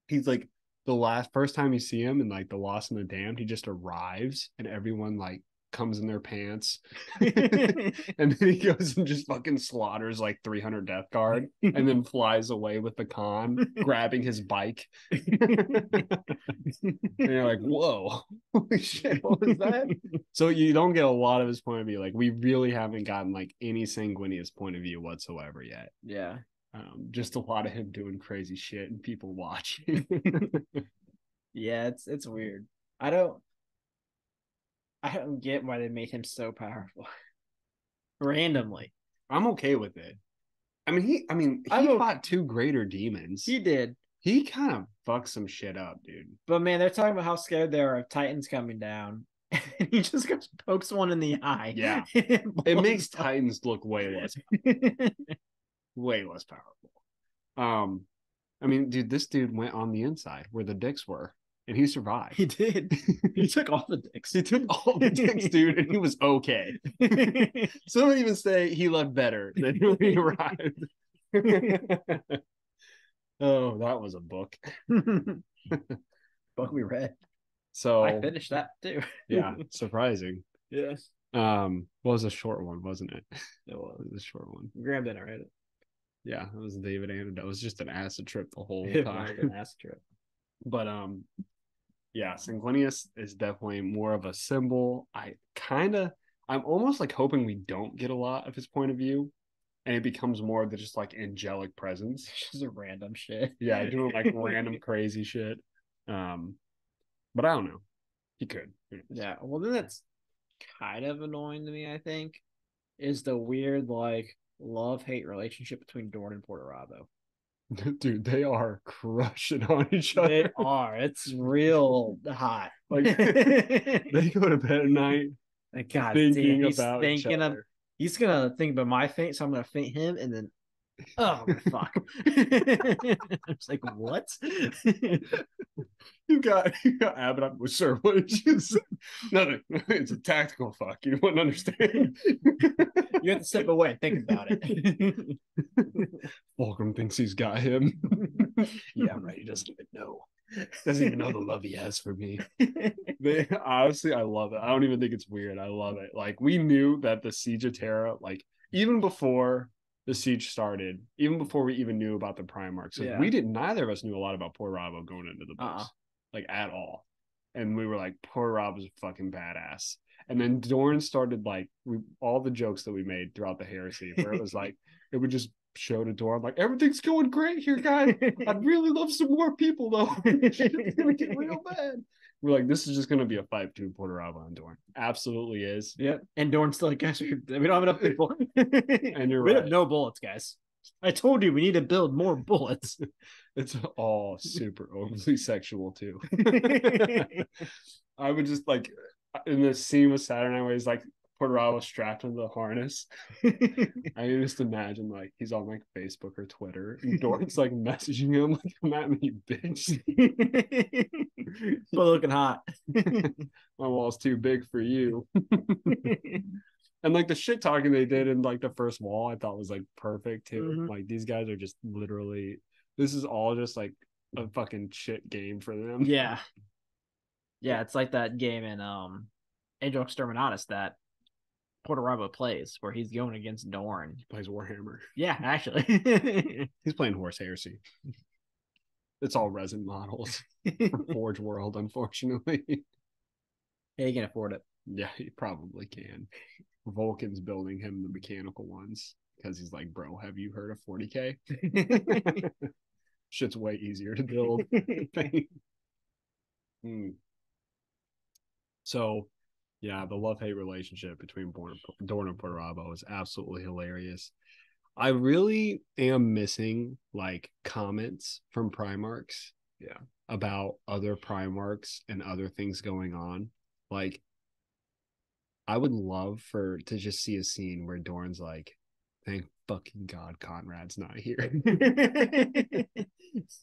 He's like the first time you see him in like The Lost and the Damned, he just arrives and everyone like comes in their pants. And then he goes and just fucking slaughters like 300 Death Guard and then flies away with the Khan, grabbing his bike. And you're like, whoa, holy shit, what was that? So you don't get a lot of his point of view. Like we really haven't gotten like any Sanguinius point of view whatsoever yet. Yeah. Just a lot of him doing crazy shit and people watching. Yeah, it's weird. I don't get why they made him so powerful. Randomly. I'm okay with it. I mean, he fought 2 greater demons. He did. He kind of fucked some shit up, dude. But man, they're talking about how scared they are of Titans coming down. and he just goes pokes one in the eye. Yeah. It makes Titans look way less powerful. I mean, dude, this dude went on the inside where the dicks were, and he survived. He did. He took all the dicks. He took all the dicks, dude, and he was okay. Some even say he left better than when he arrived. Oh, that was a book. Book we read. So I finished that too. Yeah, surprising. Yes. Was a short one, wasn't it? It was a short one. Graham didn't read it. Yeah, it was David Anna. It was just an acid trip the whole time. An acid trip. But yeah, Sanguinius is definitely more of a symbol. I'm almost like hoping we don't get a lot of his point of view, and it becomes more of the just like angelic presence. Just a random shit. Yeah, doing like random crazy shit. But I don't know. He could. Yeah. Well, then that's kind of annoying to me, I think, is the weird like love-hate relationship between Dorn and Porterabo. Dude, they are crushing on each other. They are. It's real hot. Like they go to bed at night. God thinking damn, about each other. He's gonna think about my faint, so I'm gonna faint him, and then oh fuck. It's like what? You got Abbott with sir. What did you say? Nothing. It's a tactical fuck. You wouldn't understand. You have to step away and think about it. Fulcrum thinks he's got him. Yeah, right. He doesn't even know. Doesn't even know the love he has for me. Honestly, I love it. I don't even think it's weird. I love it. Like we knew that the Siege of Terra, like even before the siege started, even before we even knew about the Primarchs, so neither of us knew a lot about Porterabo going into the books, like at all. And we were like, Porterabo's fucking badass. And then Dorn started like all the jokes that we made throughout the heresy, where it was like it would just show to Dorn like everything's going great here, guys. I'd really love some more people though. It's gonna get real bad. We're like, this is just gonna be a fight between Porterabo and Dorn. Absolutely is. Yep. And Dorn's still like, guys, we don't have enough people. And you're we right. have no bullets, guys. I told you we need to build more bullets. It's all super overly sexual too. I would just like in the scene with Saturday where he's like Porterabo strapped into the harness. I just imagine like he's on like Facebook or Twitter and Dorn's like messaging him like, come at me, you bitch. Still looking hot. My wall's too big for you. And like the shit talking they did in like the first wall, I thought was like perfect too. Mm-hmm. Like these guys are just literally, this is all just like a fucking shit game for them. Yeah. Yeah, it's like that game in Angel Exterminatus that Porterabo plays, where he's going against Dorn. He plays Warhammer. Yeah, actually. He's playing Horse Heresy. It's all resin models for Forge World, unfortunately. Yeah, he can afford it. Yeah, he probably can. Vulcan's building him the mechanical ones because he's like, bro, have you heard of 40K? Shit's way easier to build. So, yeah, the love-hate relationship between Dorn and Porterabo is absolutely hilarious. I really am missing like comments from Primarchs, about other Primarchs and other things going on. Like, I would love to just see a scene where Dorn's like, thank fucking God Conrad's not here.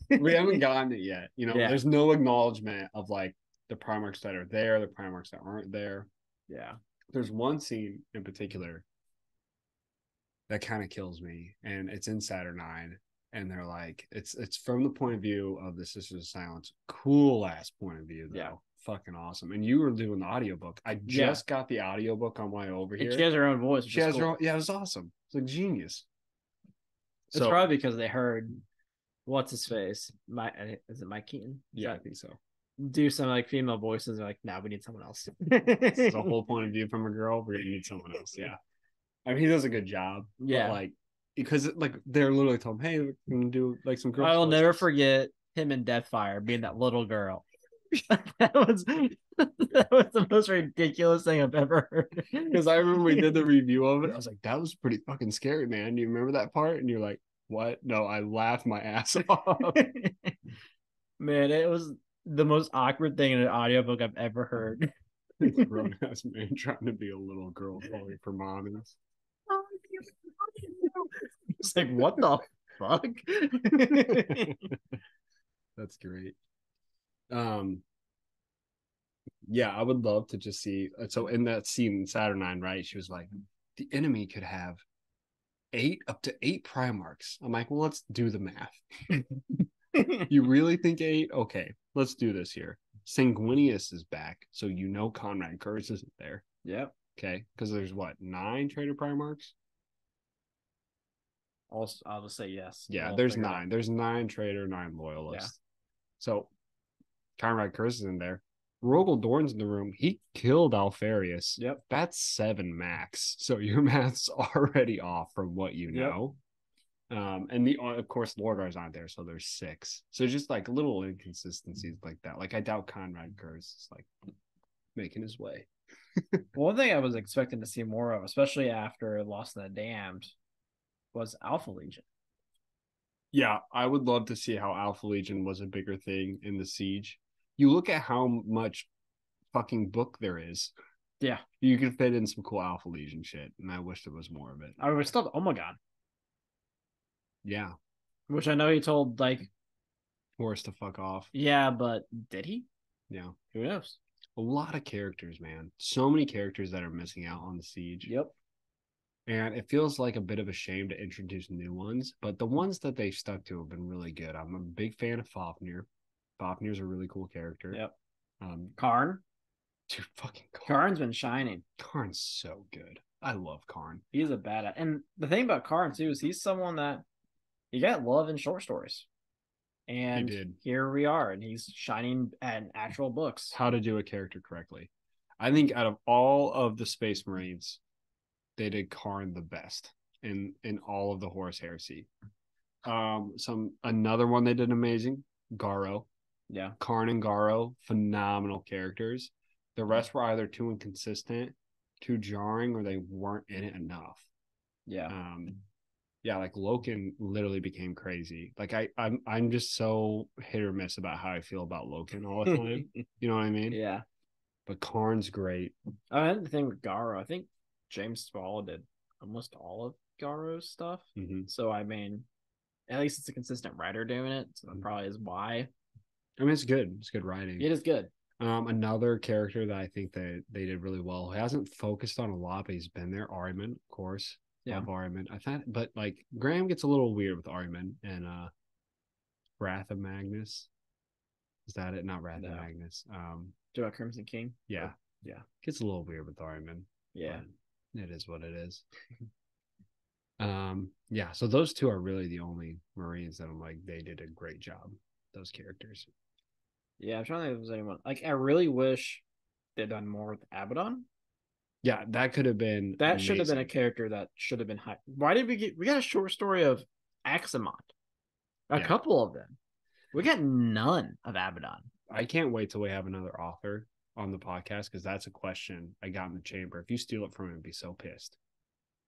We haven't gotten it yet. You know, there's no acknowledgement of like the Primarchs that are there, the Primarchs that aren't there. Yeah. There's one scene in particular that kind of kills me, and it's in Saturn 9. And they're like, it's from the point of view of the Sisters of Silence. Cool ass point of view, though. Yeah. Fucking awesome. And you were doing the audiobook. I just got the audiobook on my way over here. And she has her own voice. She has her own, it was awesome. It's like genius. It's probably because they heard what's his face? Is it Mike Keaton? Yeah, I think so. Do some like female voices. They're like, nah, we need someone else. It's a whole point of view from a girl. We need someone else. Yeah. I mean, he does a good job. Yeah. But, like, because like they're literally told him, hey, we're gonna do like some girl. I will never forget him in Deathfire being that little girl. that was the most ridiculous thing I've ever heard. Because I remember we did the review of it. I was like, that was pretty fucking scary, man. Do you remember that part? And you're like, what? No, I laughed my ass off. Man, it was the most awkward thing in an audiobook I've ever heard. Grown ass man trying to be a little girl calling for mommies. It's like, what the fuck? That's great. Yeah, I would love to just see. So in that scene in Saturnine, right? She was like, the enemy could have up to eight Primarchs. I'm like, well, let's do the math. You really think eight? Okay, let's do this here. Sanguinius is back, so you know Conrad Curse isn't there. Yep. Okay, because there's what, 9 Traitor Primarchs? I'll just say yes. Yeah, there's 9. There's 9 Traitor, 9 Loyalists. Yeah. So Conrad Curse is in there. Rogel Dorn's in the room. He killed Alfarius. Yep. That's 7 max. So your math's already off from what you know. And of course, Lorgar's not there, so there's 6. So just like little inconsistencies like that. Like I doubt Conrad Curse is like making his way. One thing I was expecting to see more of, especially after Lost in the Damned, was Alpha Legion. Yeah, I would love to see how Alpha Legion was a bigger thing in the Siege. You look at how much fucking book there is. Yeah. You could fit in some cool Alpha Legion shit, and I wish there was more of it. I was still, oh my god. Yeah. Which I know he told, like, Horus to fuck off. Yeah, but did he? Yeah. Who knows? A lot of characters, man. So many characters that are missing out on the Siege. Yep. And it feels like a bit of a shame to introduce new ones, but the ones that they've stuck to have been really good. I'm a big fan of Fafnir. Fafnir's a really cool character. Yep. Karn. Dude, fucking Karn. Karn's been shining. Karn's so good. I love Karn. He's a badass. And the thing about Karn, too, is he's someone that you got love in short stories. And here we are, and he's shining at actual books. How to do a character correctly. I think out of all of the Space Marines, they did Karn the best in all of the Horus Heresy. Another one they did amazing, Garo. Yeah. Karn and Garo, phenomenal characters. The rest were either too inconsistent, too jarring, or they weren't in it enough. Yeah. Yeah, like Loken literally became crazy. Like I'm just so hit or miss about how I feel about Loken all the time. You know what I mean? Yeah. But Karn's great. I had the thing with Garo. I think James Spall did almost all of Garo's stuff. Mm-hmm. So I mean, at least it's a consistent writer doing it. So that probably is why. I mean, it's good. It's good writing. It is good. Another character that I think that they did really well, who hasn't focused on a lot, but he's been there, Ahriman, of course. Yeah. Love Ahriman. I thought, but like Graham gets a little weird with Ahriman and Wrath of Magnus. Is that it? Not Wrath of Magnus. Do a Crimson King? Yeah. Or, yeah. Gets a little weird with Ahriman. Yeah. It is what it is. Yeah, so those two are really the only Marines that I'm like, they did a great job, those characters. Yeah, I'm trying to think if there's anyone. Like, I really wish they'd done more with Abaddon. Yeah, that could have been. That should have been a character that should have been high. Why did we got a short story of Axamot? A couple of them. We got none of Abaddon. I can't wait till we have another author on the podcast, because that's a question I got in the chamber. If you steal it from him, I'd be so pissed.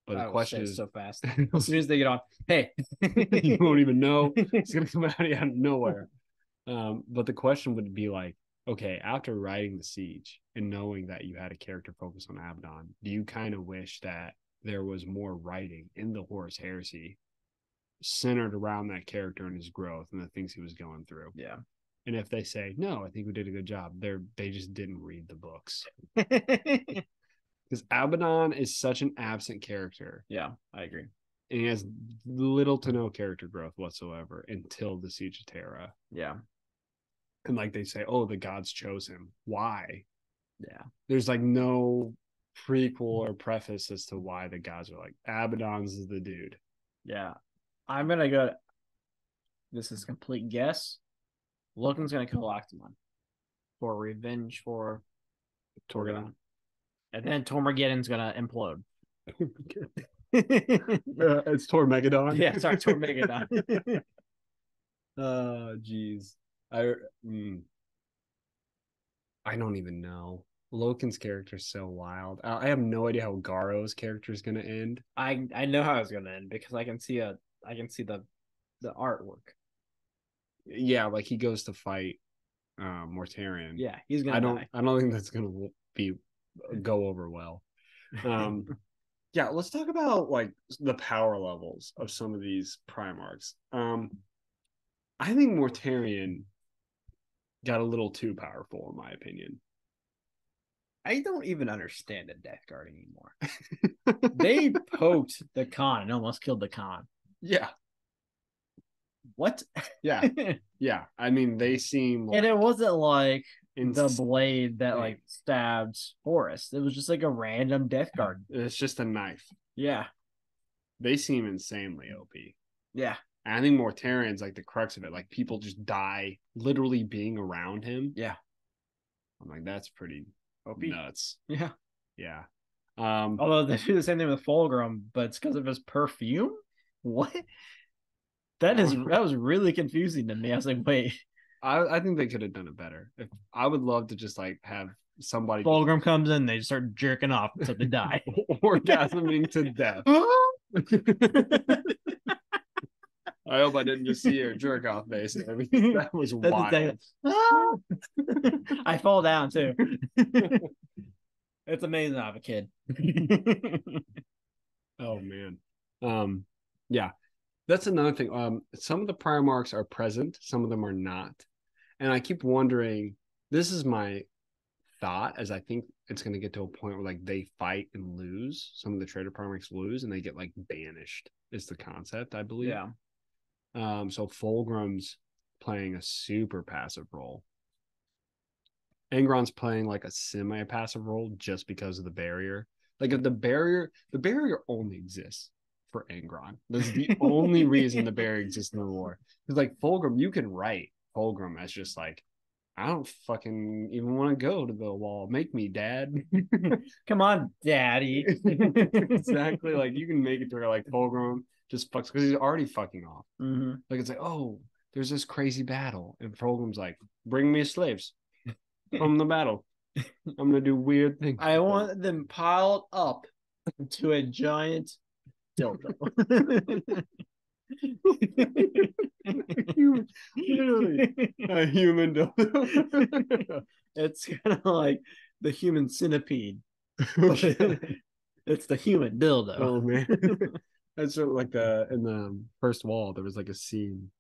But the question is so fast. As soon as they get on, hey, you won't even know. It's gonna come out of nowhere. But the question would be like, okay, after writing the Siege and knowing that you had a character focus on Abaddon, do you kind of wish that there was more writing in the Horus Heresy centered around that character and his growth and the things he was going through? Yeah. And if they say, no, I think we did a good job, they just didn't read the books. Because Abaddon is such an absent character. Yeah, I agree. And he has little to no character growth whatsoever until the Siege of Terra. Yeah. And like they say, oh, the gods chose him. Why? Yeah. There's like no prequel or preface as to why the gods are like, Abaddon's is the dude. Yeah. I'm going to go. This is a complete guess. Loken's going to kill Octomon for revenge for Torgadon. And then Tormageddon's going to implode. It's Tormegadon. Yeah, sorry, Tormegadon. Oh, jeez. I don't even know. Loken's character is so wild. I have no idea how Garo's character is going to end. I know how it's going to end because I can see the artwork. Yeah, like he goes to fight Mortarion. Yeah, he's gonna die. I don't think that's gonna go over well. Yeah, let's talk about like the power levels of some of these Primarchs. I think Mortarion got a little too powerful, in my opinion. I don't even understand a Death Guard anymore. They poked the Khan and almost killed the Khan. Yeah. What? Yeah. Yeah. I mean, they seem and it wasn't like insane. the blade that like stabbed Forrest. It was just like a random Death Guard. It's just a knife. Yeah. They seem insanely OP. Yeah. And I think Mortarion's like the crux of it. Like people just die literally being around him. Yeah. I'm like, that's pretty OP. Nuts. Yeah. Yeah. Although they do the same thing with Fulgrim, but it's because of his perfume. What? That was really confusing to me. I was like, wait. I think they could have done it better. I would love to just like have somebody. Fulgrim comes in, they just start jerking off until they die, orgasming to death. I hope I didn't just see your jerk off face. I mean, that was wild. I fall down too. It's amazing I have a kid. Oh man. Yeah. That's another thing. Some of the Primarchs are present, some of them are not. And I keep wondering, this is my thought, as I think it's going to get to a point where like they fight and lose. Some of the Traitor Primarchs lose and they get like banished, is the concept, I believe. Yeah. So Fulgrim's playing a super passive role. Angron's playing like a semi-passive role just because of the barrier. Like if the barrier only exists for Angron. That's the only reason the barrier exists in the war. Because like Fulgrim, you can write Fulgrim as just like, I don't fucking even want to go to the wall. Make me, Dad. Come on, Daddy. Exactly. Like you can make it to where like Fulgrim just fucks because he's already fucking off. Mm-hmm. Like it's like, oh, there's this crazy battle, and Fulgrim's like, bring me slaves from the battle. I'm gonna do weird things. I want them piled up to a giant dildo. Literally a human dildo. It's kind of like the human centipede. It's the human dildo. Oh man. That's like in the first wall, there was like a scene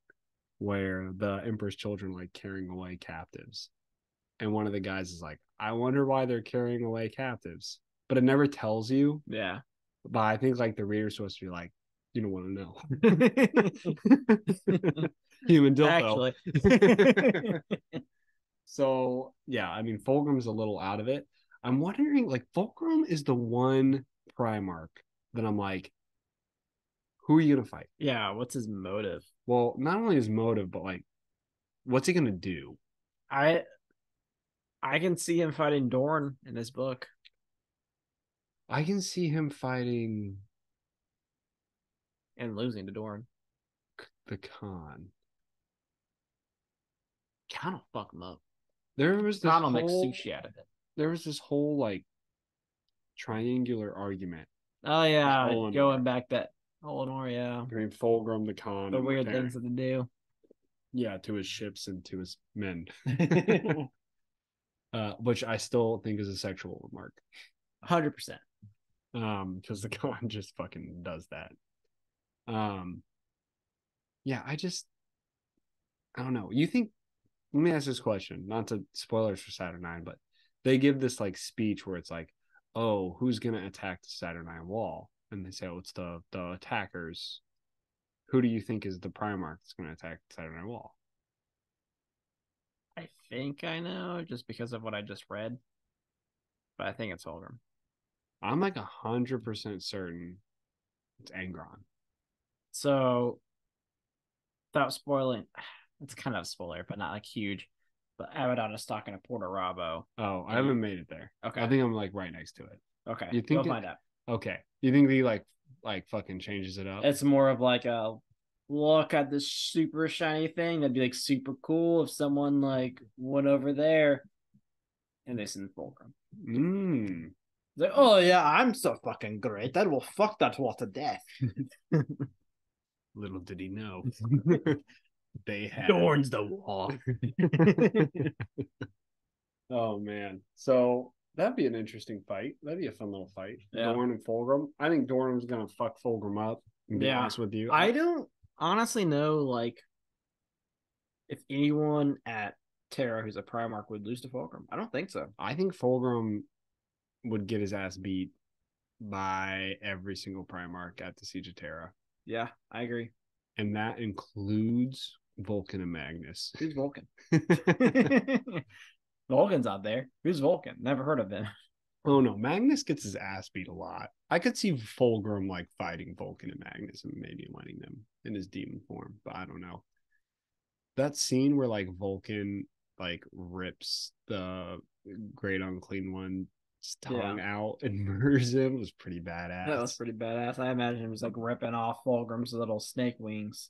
where the Emperor's children like carrying away captives. And one of the guys is like, I wonder why they're carrying away captives. But it never tells you. Yeah. But I think like the reader's supposed to be like, you don't want to know. Human dildo. Actually. So yeah, I mean Fulgrim's a little out of it. I'm wondering, like, Fulgrim is the one Primarch that I'm like, who are you gonna fight? Yeah, what's his motive? Well, not only his motive, but like, what's he gonna do? I can see him fighting Dorn in this book. I can see him fighting and losing to Dorn. The Khan. Khan will fuck him up. There was this Khan will make sushi out of it. There was this whole like triangular argument. Oh yeah, going back that Eleanor, yeah. Between Fulgrim, the Khan, the weird things that they do. Yeah, to his ships and to his men. Which I still think is a sexual remark. 100%. Because the Khan just fucking does that. Yeah, I don't know. You think, let me ask this question, not to spoilers for Saturn-9, but they give this like speech where it's like, oh, who's gonna attack the Saturn-9 wall? And they say, oh, it's the attackers. Who do you think is the Primarch that's gonna attack the Saturn-9 wall? I think I know, just because of what I just read. But I think it's Fulgrim. I'm like 100% certain it's Angron. So, without spoiling, it's kind of a spoiler, but not like huge. But Abaddon is talking to Porto Rabo. Oh, I haven't made it there. Okay. I think I'm like right next to it. Okay. You think we'll find out. Okay. You think he like fucking changes it up? It's more of like a look at this super shiny thing. That'd be like super cool if someone like went over there and they send Fulgrim. Like, oh yeah, I'm so fucking great. That will fuck that wall to death. Little did he know. They had Dorn's the wall. Oh man. So That'd be an interesting fight. That'd be a fun little fight. Yeah. Dorn and Fulgrim. I think Dorn's gonna fuck Fulgrim up. To be honest with you, I don't honestly know like if anyone at Terra who's a Primarch would lose to Fulcrum. I don't think so. I think Fulgrim would get his ass beat by every single Primarch at the Siege of Terra. Yeah, I agree. And that includes Vulcan and Magnus. Who's Vulcan? Vulcan's out there. Who's Vulcan? Never heard of them. Oh no, Magnus gets his ass beat a lot. I could see Fulgrim like fighting Vulcan and Magnus and maybe winning them in his demon form, but I don't know. That scene where like Vulcan like rips the Great Unclean One's tongue out and murders him was pretty badass. That was pretty badass. I imagine him just like ripping off Fulgrim's little snake wings.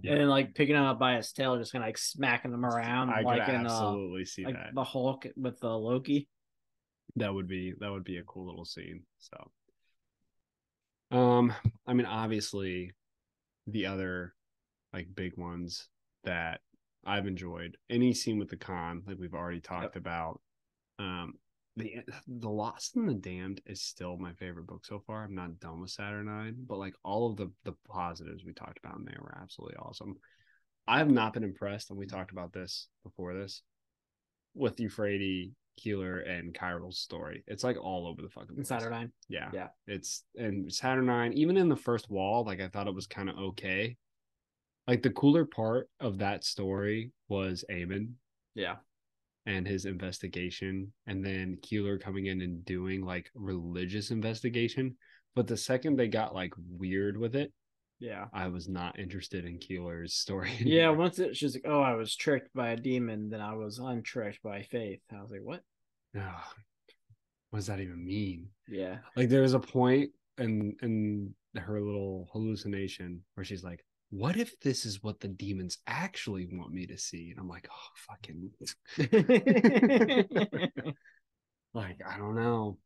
Yeah. And then like picking him up by his tail, just kind of like smacking him around. I like could absolutely see like that. The Hulk with the Loki. That would be a cool little scene. So I mean obviously the other like big ones that I've enjoyed, any scene with the con, like we've already talked about. The Lost and the Damned is still my favorite book so far. I'm not done with Saturnine, but like all of the positives we talked about in there were absolutely awesome. I have not been impressed, and we talked about this before this, with Euphrates, Keeler, and Chiral's story. It's like all over the fucking place. Saturnine. Yeah. Yeah. It's and Saturnine, even in the first wall, like I thought it was kind of okay. Like the cooler part of that story was Aemon. Yeah. And his investigation, and then Keeler coming in and doing like religious investigation. But the second they got like weird with it, yeah, I was not interested in Keeler's story anymore. Yeah, once she's like, "Oh, I was tricked by a demon, then I was untricked by faith." I was like, "What? Oh, what does that even mean?" Yeah, like there was a point in her little hallucination where she's like, what if this is what the demons actually want me to see? And I'm like, oh, fucking. like, I don't know.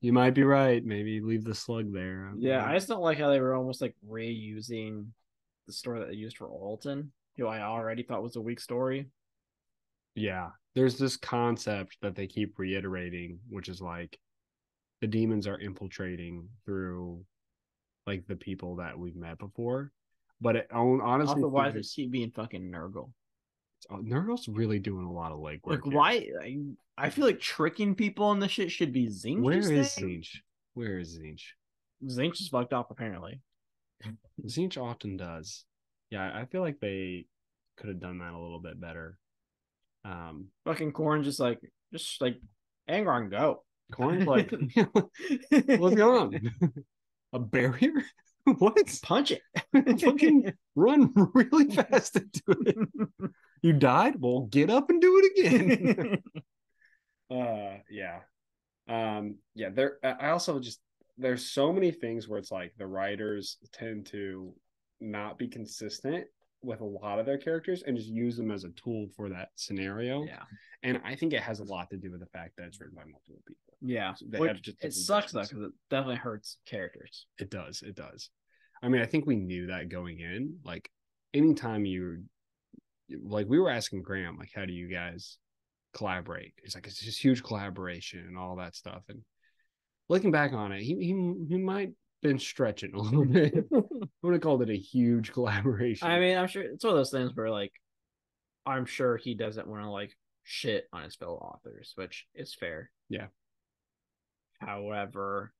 You might be right. Maybe leave the slug there. Yeah, I just don't like how they were almost like reusing the story that they used for Alton, who I already thought was a weak story. Yeah, there's this concept that they keep reiterating, which is like the demons are infiltrating through like the people that we've met before. But it honestly, also, why does it keep being fucking Nurgle? Nurgle's really doing a lot of legwork. Like, why? I feel like tricking people on this shit should be Zinch. Where is Zinch? Where is Zinch? Zinch is fucked up, apparently. Zinch often does. Yeah, I feel like they could have done that a little bit better. Fucking Corn just like Angron, go. Corn's like, what's going on? A barrier? What? Punch it. Fucking run really fast into it. You died? Well, get up and do it again. Yeah. Yeah, there I also just there's so many things where it's like the writers tend to not be consistent with a lot of their characters and just use them as a tool for that scenario. Yeah. And I think it has a lot to do with the fact that it's written by multiple people. Yeah. So it sucks though, because it definitely hurts characters. It does. I mean, I think we knew that going in. Like anytime we were asking Graham, like, how do you guys collaborate? He's like, it's just huge collaboration and all that stuff. And looking back on it, he might been stretching a little bit. I would have called it a huge collaboration. I mean, I'm sure it's one of those things where like I'm sure he doesn't want to like shit on his fellow authors, which is fair. Yeah. However,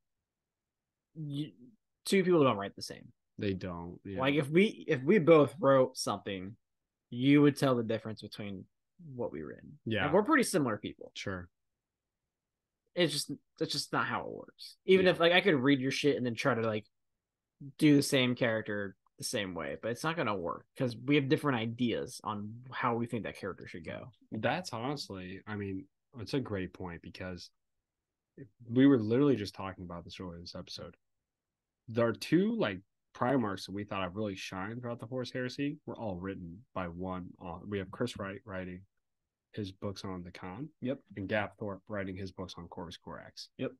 two people don't write the same. They don't. Yeah. Like if we both wrote something, you would tell the difference between what we written. Yeah. And we're pretty similar people. Sure. That's just not how it works. Even if like I could read your shit and then try to like do the same character the same way, but it's not gonna work because we have different ideas on how we think that character should go. That's honestly, I mean, it's a great point because we were literally just talking about this earlier this episode. There are two like Primarchs that we thought have really shined throughout the Horus Heresy were all written by one. We have Chris Wright writing his books on the Con. Yep. And Gap Thorpe writing his books on Corvus Corax. Yep.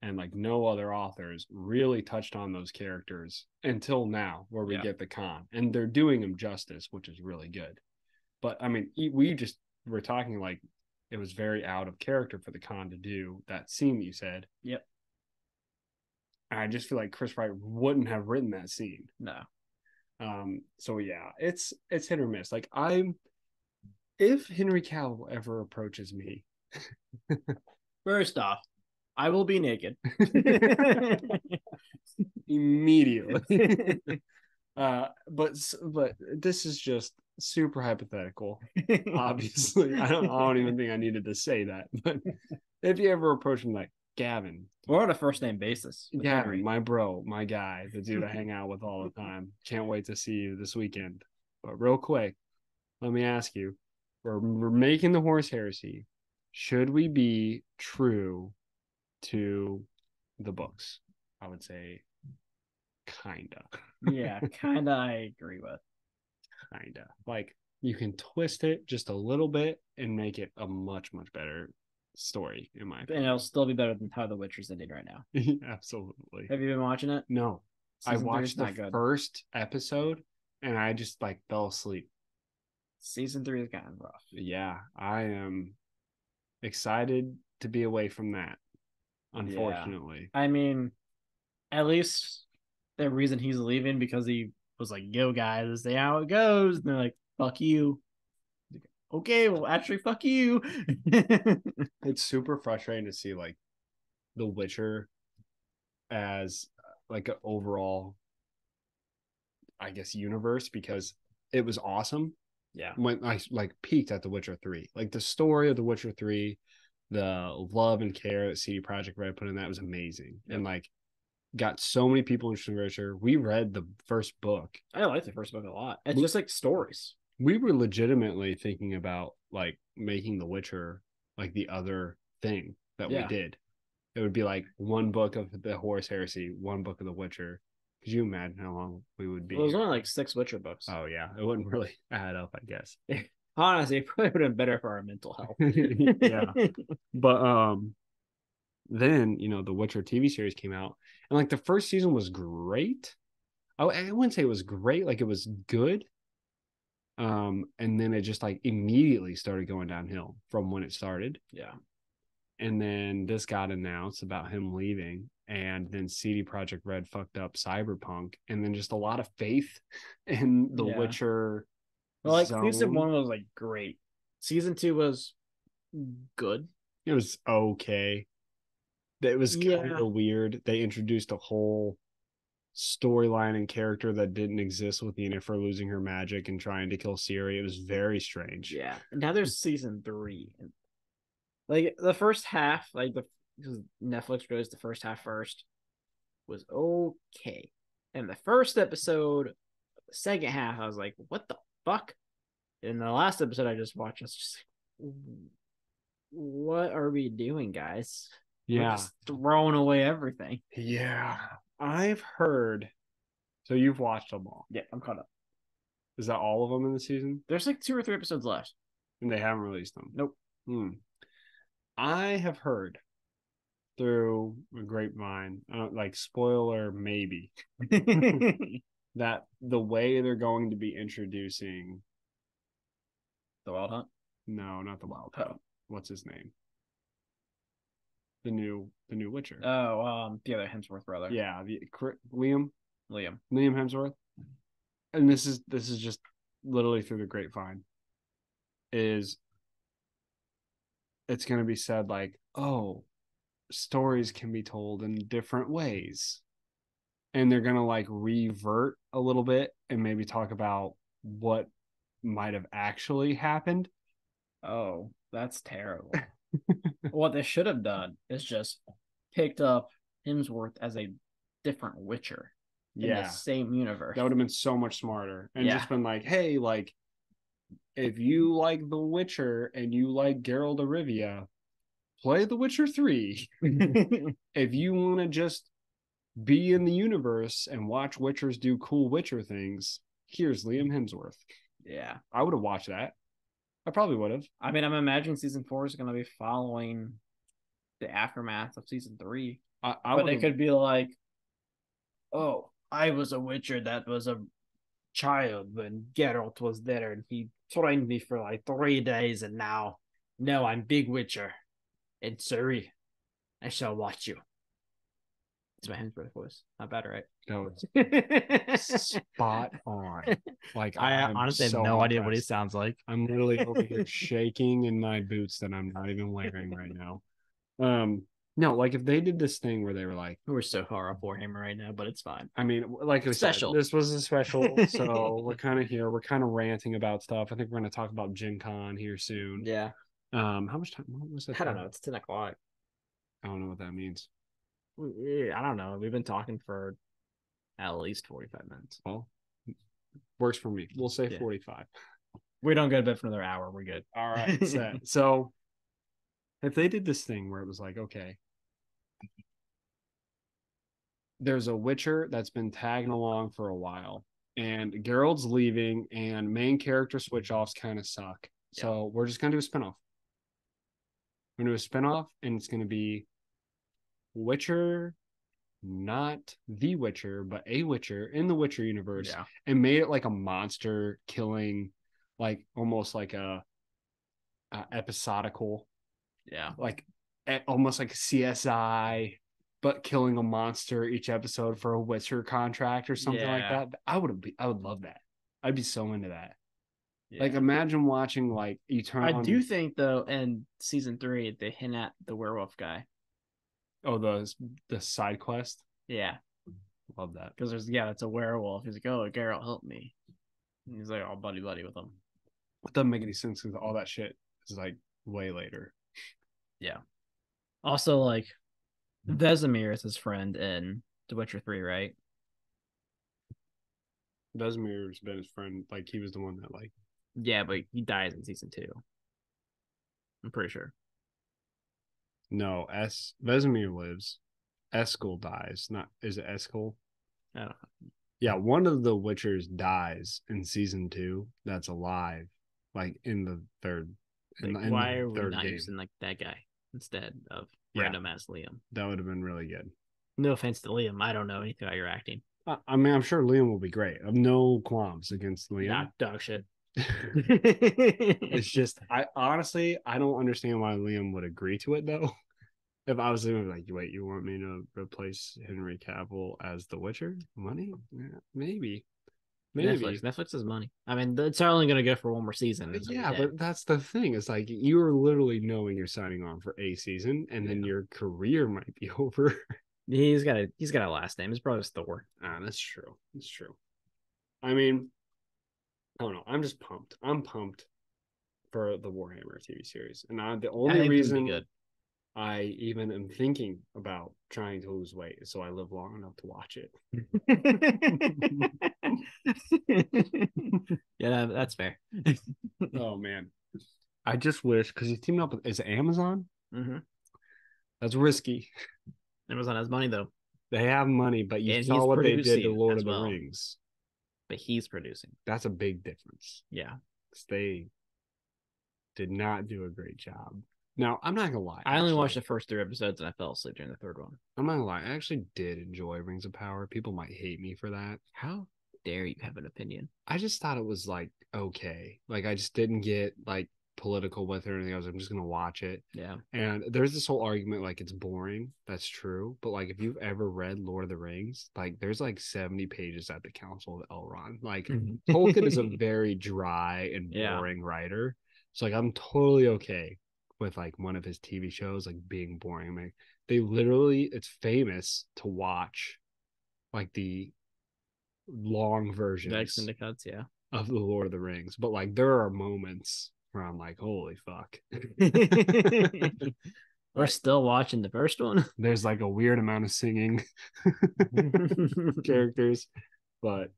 And like no other authors really touched on those characters until now, where we get the Con, and they're doing them justice, which is really good. But I mean, we just were talking like it was very out of character for the Khan to do that scene you said. Yep. And I just feel like Chris Wright wouldn't have written that scene. No. So yeah, it's hit or miss. Like if Henry Cavill ever approaches me, First off, I will be naked. immediately. But this is just super hypothetical. Obviously, I don't even think I needed to say that. But if you ever approach me like Gavin, We're on a first name basis. Gavin, my bro, my guy, the dude I hang out with all the time. Can't wait to see you this weekend. But real quick, let me ask you: we're making the horse heresy. Should we be true to the books? I would say, kinda. Yeah, kinda. I agree with. Kinda. Like you can twist it just a little bit and make it a much better story, in my And opinion. it'll still be better than how The Witcher's ending right now. Absolutely. Have you been watching it? No. I watched the good. first episode and I just like fell asleep. Season 3 is kind of rough. Yeah, I am excited to be away from that. Unfortunately. I mean, at least the reason he's leaving because he was like, "Yo, guys, this is how it goes." And they're like, "Fuck you." Okay, well, actually, fuck you. It's super frustrating to see like The Witcher as like an overall, I guess, universe, because it was awesome. Yeah. When I like peaked at The Witcher 3. Like the story of The Witcher 3, the love and care that CD Projekt Red put in that was amazing. Yep. And like got so many people interested in Witcher. We read the first book. I like the first book a lot. It's just like stories. We were legitimately thinking about like making The Witcher like the other thing that we did. It would be like one book of the Horus Heresy, one book of The Witcher. Could you imagine how long we would be? Well, there's only like 6 Witcher books. Oh yeah, it wouldn't really add up, I guess. Honestly, it probably would have been better for our mental health. Yeah, but then the Witcher TV series came out, and like the first season was great. I wouldn't say it was great, like it was good. And then it just like immediately started going downhill from when it started. Yeah. And then this got announced about him leaving, and then CD Projekt Red fucked up Cyberpunk, and then just a lot of faith in the Witcher. Well, like season 1 was like great. Season 2 was good. It was okay. It was kind of weird. They introduced a whole storyline and character that didn't exist with Yennefer losing her magic and trying to kill Ciri. It was very strange. Yeah. And now there's season 3. Like the first half, because Netflix released the first half first, was okay. And the first episode, the second half, I was like, what the fuck? And the last episode I just watched, I was just like, what are we doing, guys? Yeah. We're just throwing away everything. Yeah. I've heard. So you've watched them all? Yeah, I'm caught up. Is that all of them in the season? There's like 2 or 3 episodes left. And they haven't released them? Nope. I have heard through a grapevine, like spoiler maybe, that the way they're going to be introducing the Wild Hunt? No, not the Wild Hunt. What's his name? The new Witcher. Oh, the other Hemsworth brother. Yeah, Liam Hemsworth. And this is just literally through the grapevine. It's going to be said like, oh, stories can be told in different ways, and they're going to like revert a little bit and maybe talk about what might have actually happened. Oh, that's terrible. What they should have done is just picked up Hemsworth as a different Witcher in the same universe. That would have been so much smarter, and just been like, hey, like, if you like The Witcher and you like Geralt of Rivia, play The Witcher 3. If you want to just be in the universe and watch Witchers do cool Witcher things, here's Liam Hemsworth. Yeah. I would have watched that. I probably would have. I mean, I'm imagining season 4 is going to be following the aftermath of season 3. But it could be like, oh, I was a Witcher that was a child when Geralt was there, and he trained me for like 3 days, and now No, I'm Big Witcher. And Surrey, I shall watch you. It's my Hemsworth voice. Not bad, right? No, spot on. Like I I'm honestly have so no idea what he impressed. sounds like. I'm literally over here shaking in my boots that I'm not even wearing right now. No, like if they did this thing where they were like, We're so far off Warhammer right now, but it's fine. I mean, like I said, Special. this was a special, so we're kind of here. We're kind of ranting about stuff. I think we're going to talk about Gencon here soon. Yeah. How much time? What was that? I don't know. It's 10 o'clock. I don't know what that means. I don't know. We've been talking for at least 45 minutes. Well, works for me. We'll say 45. We don't go to bed for another hour. We're good. All right, set. So if they did this thing where it was like, okay, there's a Witcher that's been tagging along for a while, and Geralt's leaving, and main character switch offs kind of suck. So we're just gonna do a spinoff. We're gonna do a spinoff, and it's gonna be Witcher, not the Witcher, but a Witcher in the Witcher universe, and made it like a monster killing, like almost like a episodical, like almost like a CSI, but killing a monster each episode for a Witcher contract or something like that. I would love that. I'd be so into that. Like imagine watching like you turn. I do think though in season 3 they hint at the werewolf guy. Oh, the side quest. Yeah, love that because it's a werewolf. He's like, oh, Geralt, help me. And he's like, all buddy with him. It doesn't make any sense because all that shit is like way later. Yeah. Also, like Vesemir is his friend in The Witcher 3, right? Vesemir's been his friend. Like he was the one that like. Yeah, but he dies in season 2. I'm pretty sure. No, Vesemir lives. Eskel dies. Not is it Eskel? I don't know. Yeah, one of the Witchers dies in season 2. That's alive, like in the third. Why are we not using like that guy instead of random ass Liam? That would have been really good. No offense to Liam, I don't know anything about your acting. I mean, I'm sure Liam will be great. I have no qualms against Liam. Not dog shit. It's just I don't understand why Liam would agree to it though. If I was like, wait, you want me to replace Henry Cavill as The Witcher? Money? Yeah, maybe. Netflix has money. I mean, it's only going to go for one more season. Yeah, but that's the thing. It's like you are literally knowing you're signing on for a season, and then your career might be over. He's got a last name. His brother's Thor. That's true. That's true. I mean, I don't know. I'm just pumped. I'm pumped for the Warhammer TV series, and the only reason I even am thinking about trying to lose weight is so I live long enough to watch it. Yeah, that's fair. Oh man, I just wish because he's teaming up with is it Amazon. Mm-hmm. That's risky. Amazon has money though. They have money, but you saw what they did to Lord of the Rings. But he's producing. That's a big difference. Yeah, they did not do a great job. Now, I'm not gonna lie. I only watched the first 3 episodes and I fell asleep during the third one. I'm not gonna lie. I actually did enjoy Rings of Power. People might hate me for that. How dare you have an opinion? I just thought it was like okay. Like I just didn't get like political with it or anything. I'm just gonna watch it. Yeah. And there's this whole argument like it's boring. That's true. But like if you've ever read Lord of the Rings, like there's like 70 pages at the Council of Elrond. Like Tolkien is a very dry and boring writer. So like I'm totally okay with like one of his TV shows like being boring. Like they literally it's famous to watch like the long versions of the Lord of the Rings. But like there are moments where I'm like, holy fuck. We're still watching the first one. There's like a weird amount of singing characters. But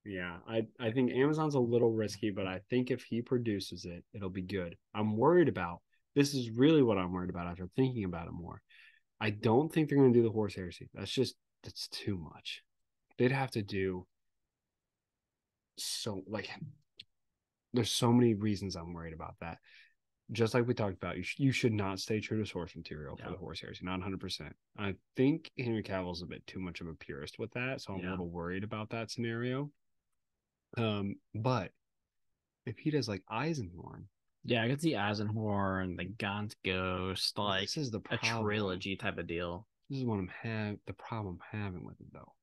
yeah, I think Amazon's a little risky, but I think if he produces it, it'll be good. I'm worried about this is really what I'm worried about after thinking about it more. I don't think they're going to do the horse heresy. That's too much. They'd have to do so like there's so many reasons I'm worried about that. Just like we talked about, you should not stay true to source material for the horse heresy, not 100%. I think Henry Cavill's a bit too much of a purist with that, so I'm a little worried about that scenario. But if he does like Eisenhorn, Yeah, I could see Eisenhorn, the Gaunt's Ghost, like This is the a problem. trilogy type of deal. This is what the problem I'm having with it though.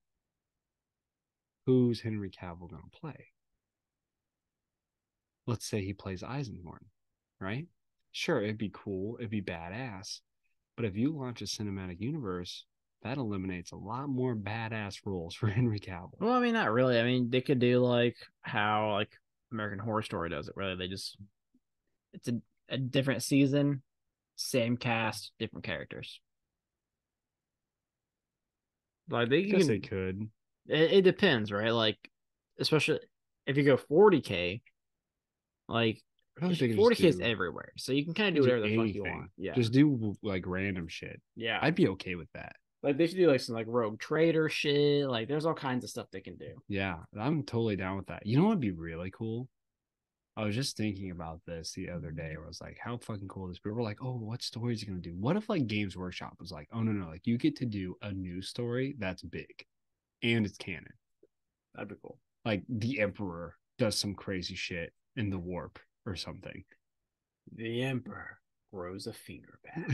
Who's Henry Cavill gonna play? Let's say he plays Eisenhorn, right? Sure, it'd be cool, it'd be badass. But if you launch a cinematic universe, that eliminates a lot more badass roles for Henry Cavill. Well, I mean, not really. I mean, they could do like how like American Horror Story does it, where they just it's a different season, same cast, different characters. Like I guess they could. It depends, right? Like, especially if you go 40K, like I feel like they could 40K is do, everywhere, so you can kind of do whatever the fuck you anything. want. Yeah, Just do like random shit. yeah. I'd be okay with that. Like they should do like some like Rogue Trader shit. Like there's all kinds of stuff they can do. Yeah, I'm totally down with that. You know what would be really cool? I was just thinking about this the other day. Where I was like, how fucking cool is this? People were like, oh, what story is he gonna do? What if like Games Workshop was like, oh no, like you get to do a new story that's big and it's canon. That'd be cool. Like the Emperor does some crazy shit in the warp or something. The Emperor grows a finger back.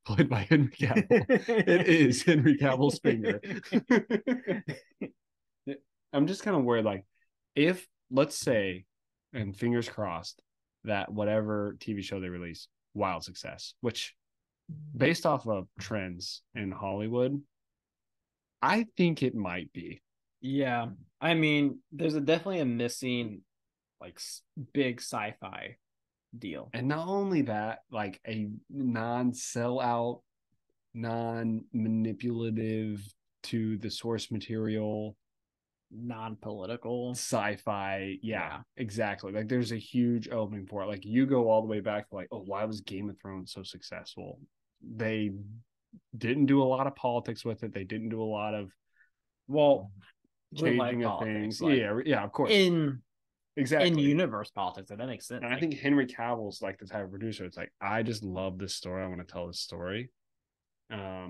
Played by Henry Cavill. It is Henry Cavill's finger. I'm just kind of worried, like, if let's say, and fingers crossed, that whatever TV show they release, wild success, which based off of trends in Hollywood, I think it might be. Yeah, I mean, there's definitely a missing like big sci-fi deal. And not only that, like a non-sellout, non-manipulative to the source material, non-political sci-fi. Yeah, exactly. Like there's a huge opening for it. Like you go all the way back to like, oh, why was Game of Thrones so successful? They didn't do a lot of politics with it. They didn't do a lot of changing of things. Like, yeah, of course. Exactly. In universe politics, that makes sense. And I think Henry Cavill's like the type of producer. It's like, I just love this story. I want to tell this story. I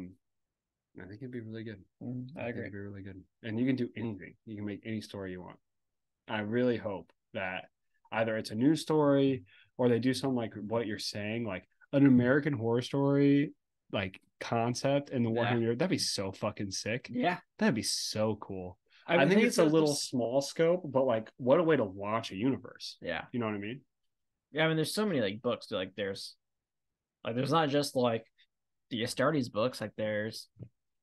think it'd be really good. I agree. It'd be really good. And you can do anything. You can make any story you want. I really hope that either it's a new story or they do something like what you're saying, like an American Horror Story, like concept in the Warhammer universe. That'd be so fucking sick. Yeah. That'd be so cool. I think it's a little small scope, but like what a way to launch a universe. Yeah. You know what I mean? Yeah, I mean there's so many like books. Like there's not just like the Astartes books, like there's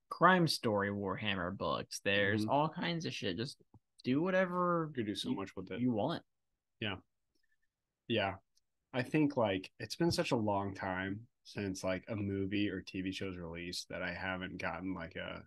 crime story Warhammer books. There's all kinds of shit. Just do whatever you could do so much with it you want. Yeah. I think like it's been such a long time since like a movie or TV show's released that I haven't gotten like a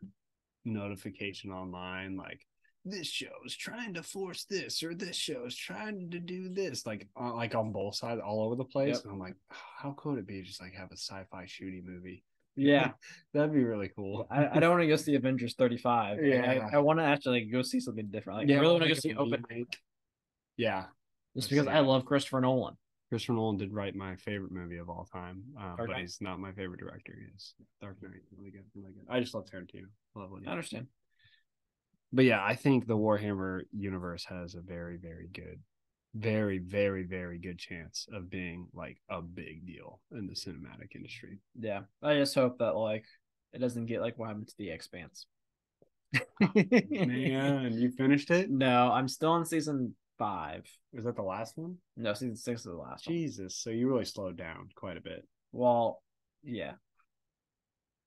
notification online like this show is trying to force this or this show is trying to do this like on both sides all over the place. And I'm like, how cool would it be to just like have a sci-fi shooty movie? Yeah. That'd be really cool. I don't want to go see Avengers 35. Yeah. I want to actually like, go see something different. Like, I really want to go see Open. Yeah. Just because I love Christopher Nolan. Christopher Nolan did write my favorite movie of all time, but he's not my favorite director. He is Dark Knight, really good, really good. I just love Tarantino. I understand. But yeah, I think the Warhammer universe has a very, very good, very, very, very good chance of being like a big deal in the cinematic industry. Yeah, I just hope that like it doesn't get like what happened to The Expanse. Man, you finished it? No, I'm still on season 5. Is that the last one? No, season 6 is the last one. Jesus, so you really slowed down quite a bit. Well, yeah.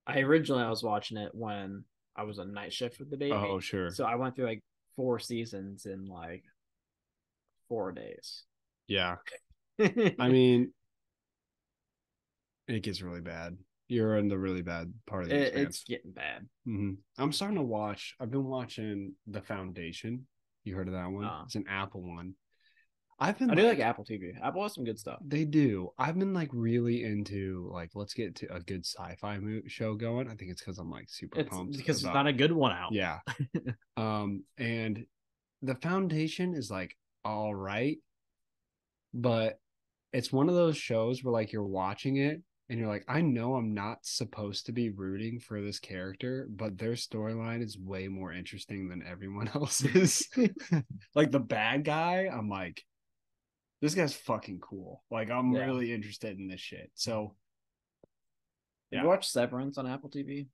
I was watching it when I was on night shift with the baby. Oh, sure. So I went through like 4 seasons in like 4 days. Yeah. I mean, it gets really bad. You're in the really bad part of the Expanse. It's getting bad. I'm starting to watch. I've been watching The Foundation. You heard of that one? It's an Apple one. I do like Apple TV. Apple has some good stuff. They do. I've been like really into like let's get to a good sci-fi show going. I think it's because I'm like super pumped because it's not a good one out. Yeah. And The Foundation is like all right, but it's one of those shows where like you're watching it and you're like, I know I'm not supposed to be rooting for this character, but their storyline is way more interesting than everyone else's. Like the bad guy, I'm like, this guy's fucking cool. Like, I'm Yeah. really interested in this shit. So, Did yeah. you watch Severance on Apple TV?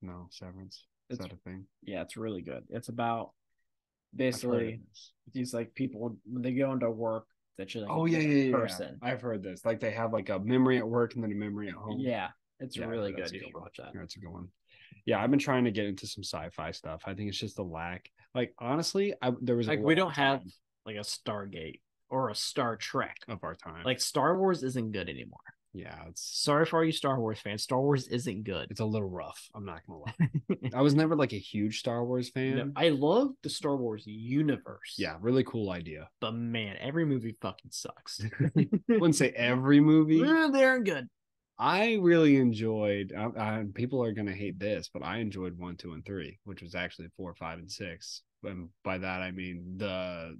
No, Severance. Is that a thing? Yeah, it's really good. It's about I've heard of basically this. these like people when they go into work that you're like Oh, a yeah, different yeah, yeah. person. I've heard this. Like, they have like a memory at work and then a memory at home. Yeah, it's Yeah, really that's good. a You good should one. watch that. Yeah, that's a good one. Yeah, I've been trying to get into some sci-fi stuff. I think it's just a lack. Like, honestly, there was a Like we long don't have time like a Stargate or a Star Trek. of our time. Like Star Wars isn't good anymore. Yeah, it's Sorry for all you Star Wars fans. Star Wars isn't good. a little rough. I'm not gonna lie. I was never like a huge Star Wars No, fan. I love the Star Wars universe. Yeah, really cool idea. But man, every movie fucking sucks. I wouldn't say every movie. They aren't good. I really enjoyed. People are gonna hate this, but I enjoyed 1, 2, and 3, which was actually 4, 5, and 6. And by that I mean the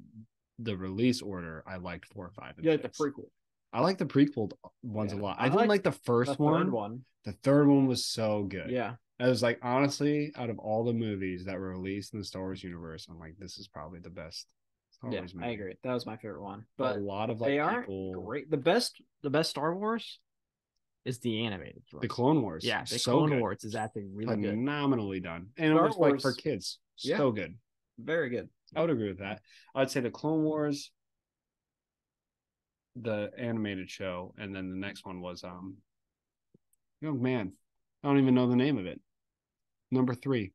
release order. I liked 4, 5, and You like 6. the prequel. I like the prequel ones a lot. I didn't like the first The one. third one. The third one was so good. Yeah. I was like, honestly, out of all the movies that were released in the Star Wars universe, I'm like, this is probably the best Star Wars movie. I agree. That was my favorite one. But But a lot of like they aren't people, great. The best Star Wars is the animated. the Clone Wars, Yeah, the so Clone good. Wars is actually really good. Phenomenally done, and Star it was like for Wars- kids, Yeah. so good. Very good. I would agree with that. I'd say the Clone Wars, the animated show, and then the next one was young man. I don't even know the name of it. Number 3,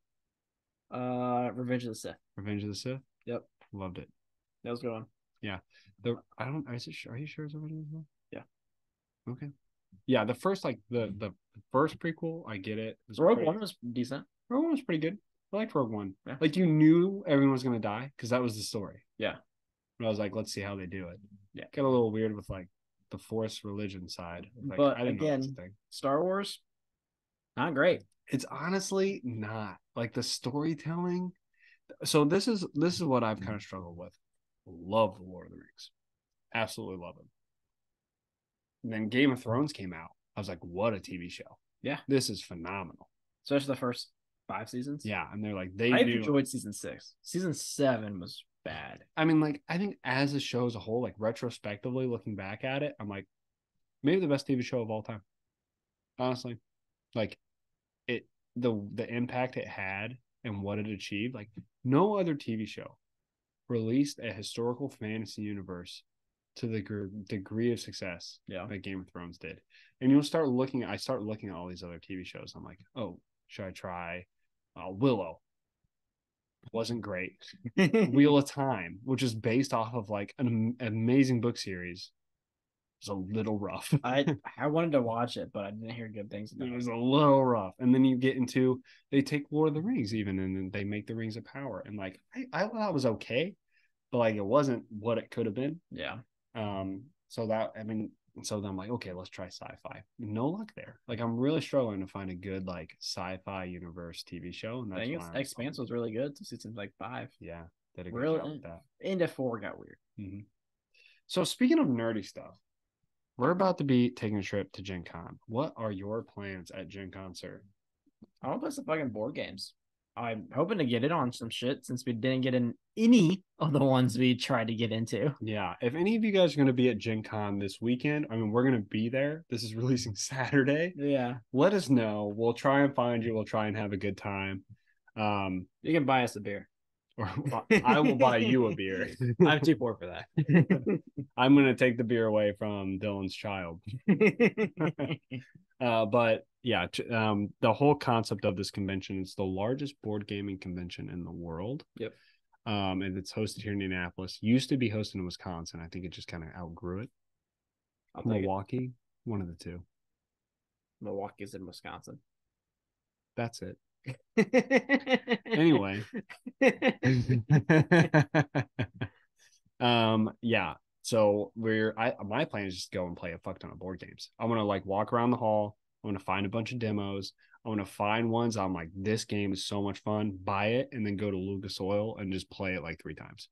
Revenge of the Sith. Revenge of the Sith. Yep. Loved it. That was a good one. Yeah. I don't. Is it? Are you sure it's Revenge of the Sith? Yeah. Okay. Yeah, the first the first prequel, I get it. Rogue One was decent. Rogue One was pretty good. I liked Rogue One. Yeah. Like, you knew everyone was gonna die because that was the story. Yeah. But I was like, let's see how they do it. Yeah. Got a little weird with like the Force religion side. Like, But I didn't know that was a again, thing. Star Wars, not great. It's honestly not like the storytelling. So this is what I've kind of struggled with. Love the Lord of the Rings. Absolutely love it. And then Game of Thrones came out. I was like, what a TV show. Yeah. This is phenomenal. Especially the first 5 seasons. Yeah. And they're like, I enjoyed season 6. Season 7 was bad. I mean, like, I think as a show as a whole, like retrospectively looking back at it, I'm like, maybe the best TV show of all time. Honestly. Like, the impact it had and what it achieved, like no other TV show released a historical fantasy universe to the degree of success that Game of Thrones did. And I start looking at all these other TV shows. I'm like, oh, should I try Willow? Wasn't great. Wheel of Time, which is based off of like an amazing book series, was a little rough. I wanted to watch it, but I didn't hear good things about It was a little rough. And then you get into, they take Lord of the Rings even, and then they make the Rings of Power. And like, I thought it was okay, but like it wasn't what it could have been. Yeah. So then I'm like, okay, let's try sci-fi. No luck there. Like, I'm really struggling to find a good like sci-fi universe TV show. And that's why Expanse was really good. So season like 5. Yeah, did a good really job with that. Into 4 got weird. Mm-hmm. So speaking of nerdy stuff, we're about to be taking a trip to Gencon. What are your plans at Gencon, sir? I want to play some fucking board games. I'm hoping to get it on some shit since we didn't get in any of the ones we tried to get into. Yeah, if any of you guys are going to be at Gencon this weekend, I mean, we're going to be there. This is releasing Saturday. Yeah. Let us know. We'll try and find you. We'll try and have a good time. You can buy us a beer. Or I will buy you a beer. I'm too poor for that. I'm going to take the beer away from Dylan's child. But yeah, the whole concept of this convention is the largest board gaming convention in the world. Yep. And it's hosted here in Indianapolis. Used to be hosted in Wisconsin. I think it just kind of outgrew it. Milwaukee, one of the two. Milwaukee's in Wisconsin. That's it. Anyway. Yeah. So my plan is just to go and play a fuck ton of board games. I want to like walk around the hall. I want to find a bunch of demos. I want to find ones I'm like, this game is so much fun, buy it, and then go to Lucas Oil and just play it like 3 times.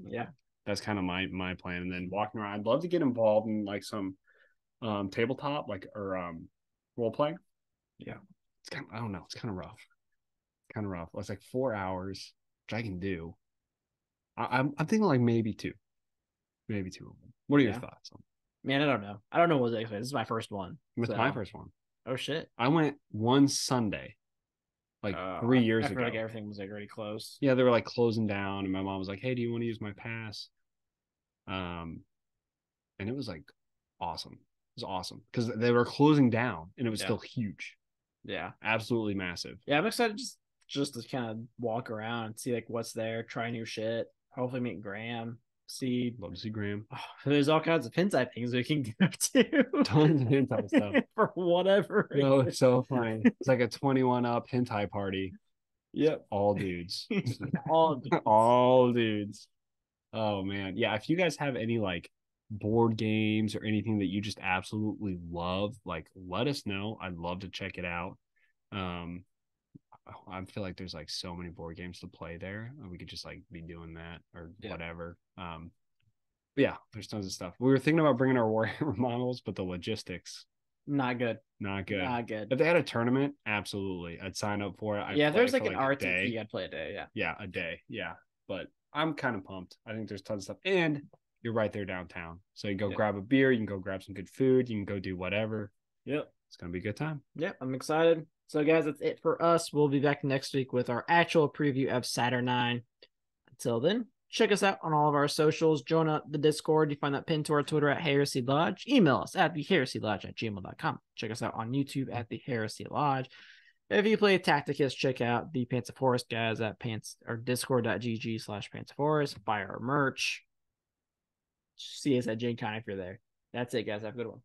Yeah. That's kind of my plan. And then walking around, I'd love to get involved in like some tabletop, like, or role playing. Yeah. It's kind of, I don't know, it's kind of rough. It's like 4 hours, which I can do. I'm thinking like maybe 2. Maybe 2 of them. What are your Yeah. thoughts on? Man, I don't know. I don't know what to expect. This is my first one. It's So. my first one. Oh shit. I went one Sunday, like 3 years I feel ago. like everything was like already close. Yeah, they were like closing down, and my mom was like, "Hey, do you want to use my pass?" And it was like awesome. It was awesome because they were closing down, and it was still huge. Yeah. Absolutely massive. Yeah, I'm excited just to kind of walk around and see like what's there, try new shit. Hopefully meet Graham. See, Love to see Graham. oh, there's all kinds of hentai things we can go to. Tons of hentai stuff. For whatever. No, it's so funny. It's like a 21 up hentai party. Yep. All dudes. All dudes. All dudes. Oh man. Yeah, if you guys have any like board games or anything that you just absolutely love, like let us know. I'd love to check it out. I feel like there's like so many board games to play there. We could just like be doing that or whatever. But yeah, there's tons of stuff. We were thinking about bringing our Warhammer models, but the logistics not good. not good. Not good. If they had a tournament, absolutely, I'd sign up for it. Yeah, there's like an RTP. I'd play a day. Yeah. Yeah, a day. Yeah, but I'm kind of pumped. I think there's tons of stuff, and you're right there downtown, so you go grab a beer, you can go grab some good food, you can go do whatever. Yep, it's gonna be a good time. Yep, I'm excited. So, guys, that's it for us. We'll be back next week with our actual preview of Saturn. Until then, check us out on all of our socials. Join up the Discord. You find that pinned to our Twitter at Heresy Lodge. Email us at theheresylodge@gmail.com. Check us out on YouTube at The Heresy Lodge. If you play Tacticus, check out the Pants of Forest guys at discord.gg/Pants of Forest. Buy our merch. See us at Gencon if you're there. That's it, guys. Have a good one.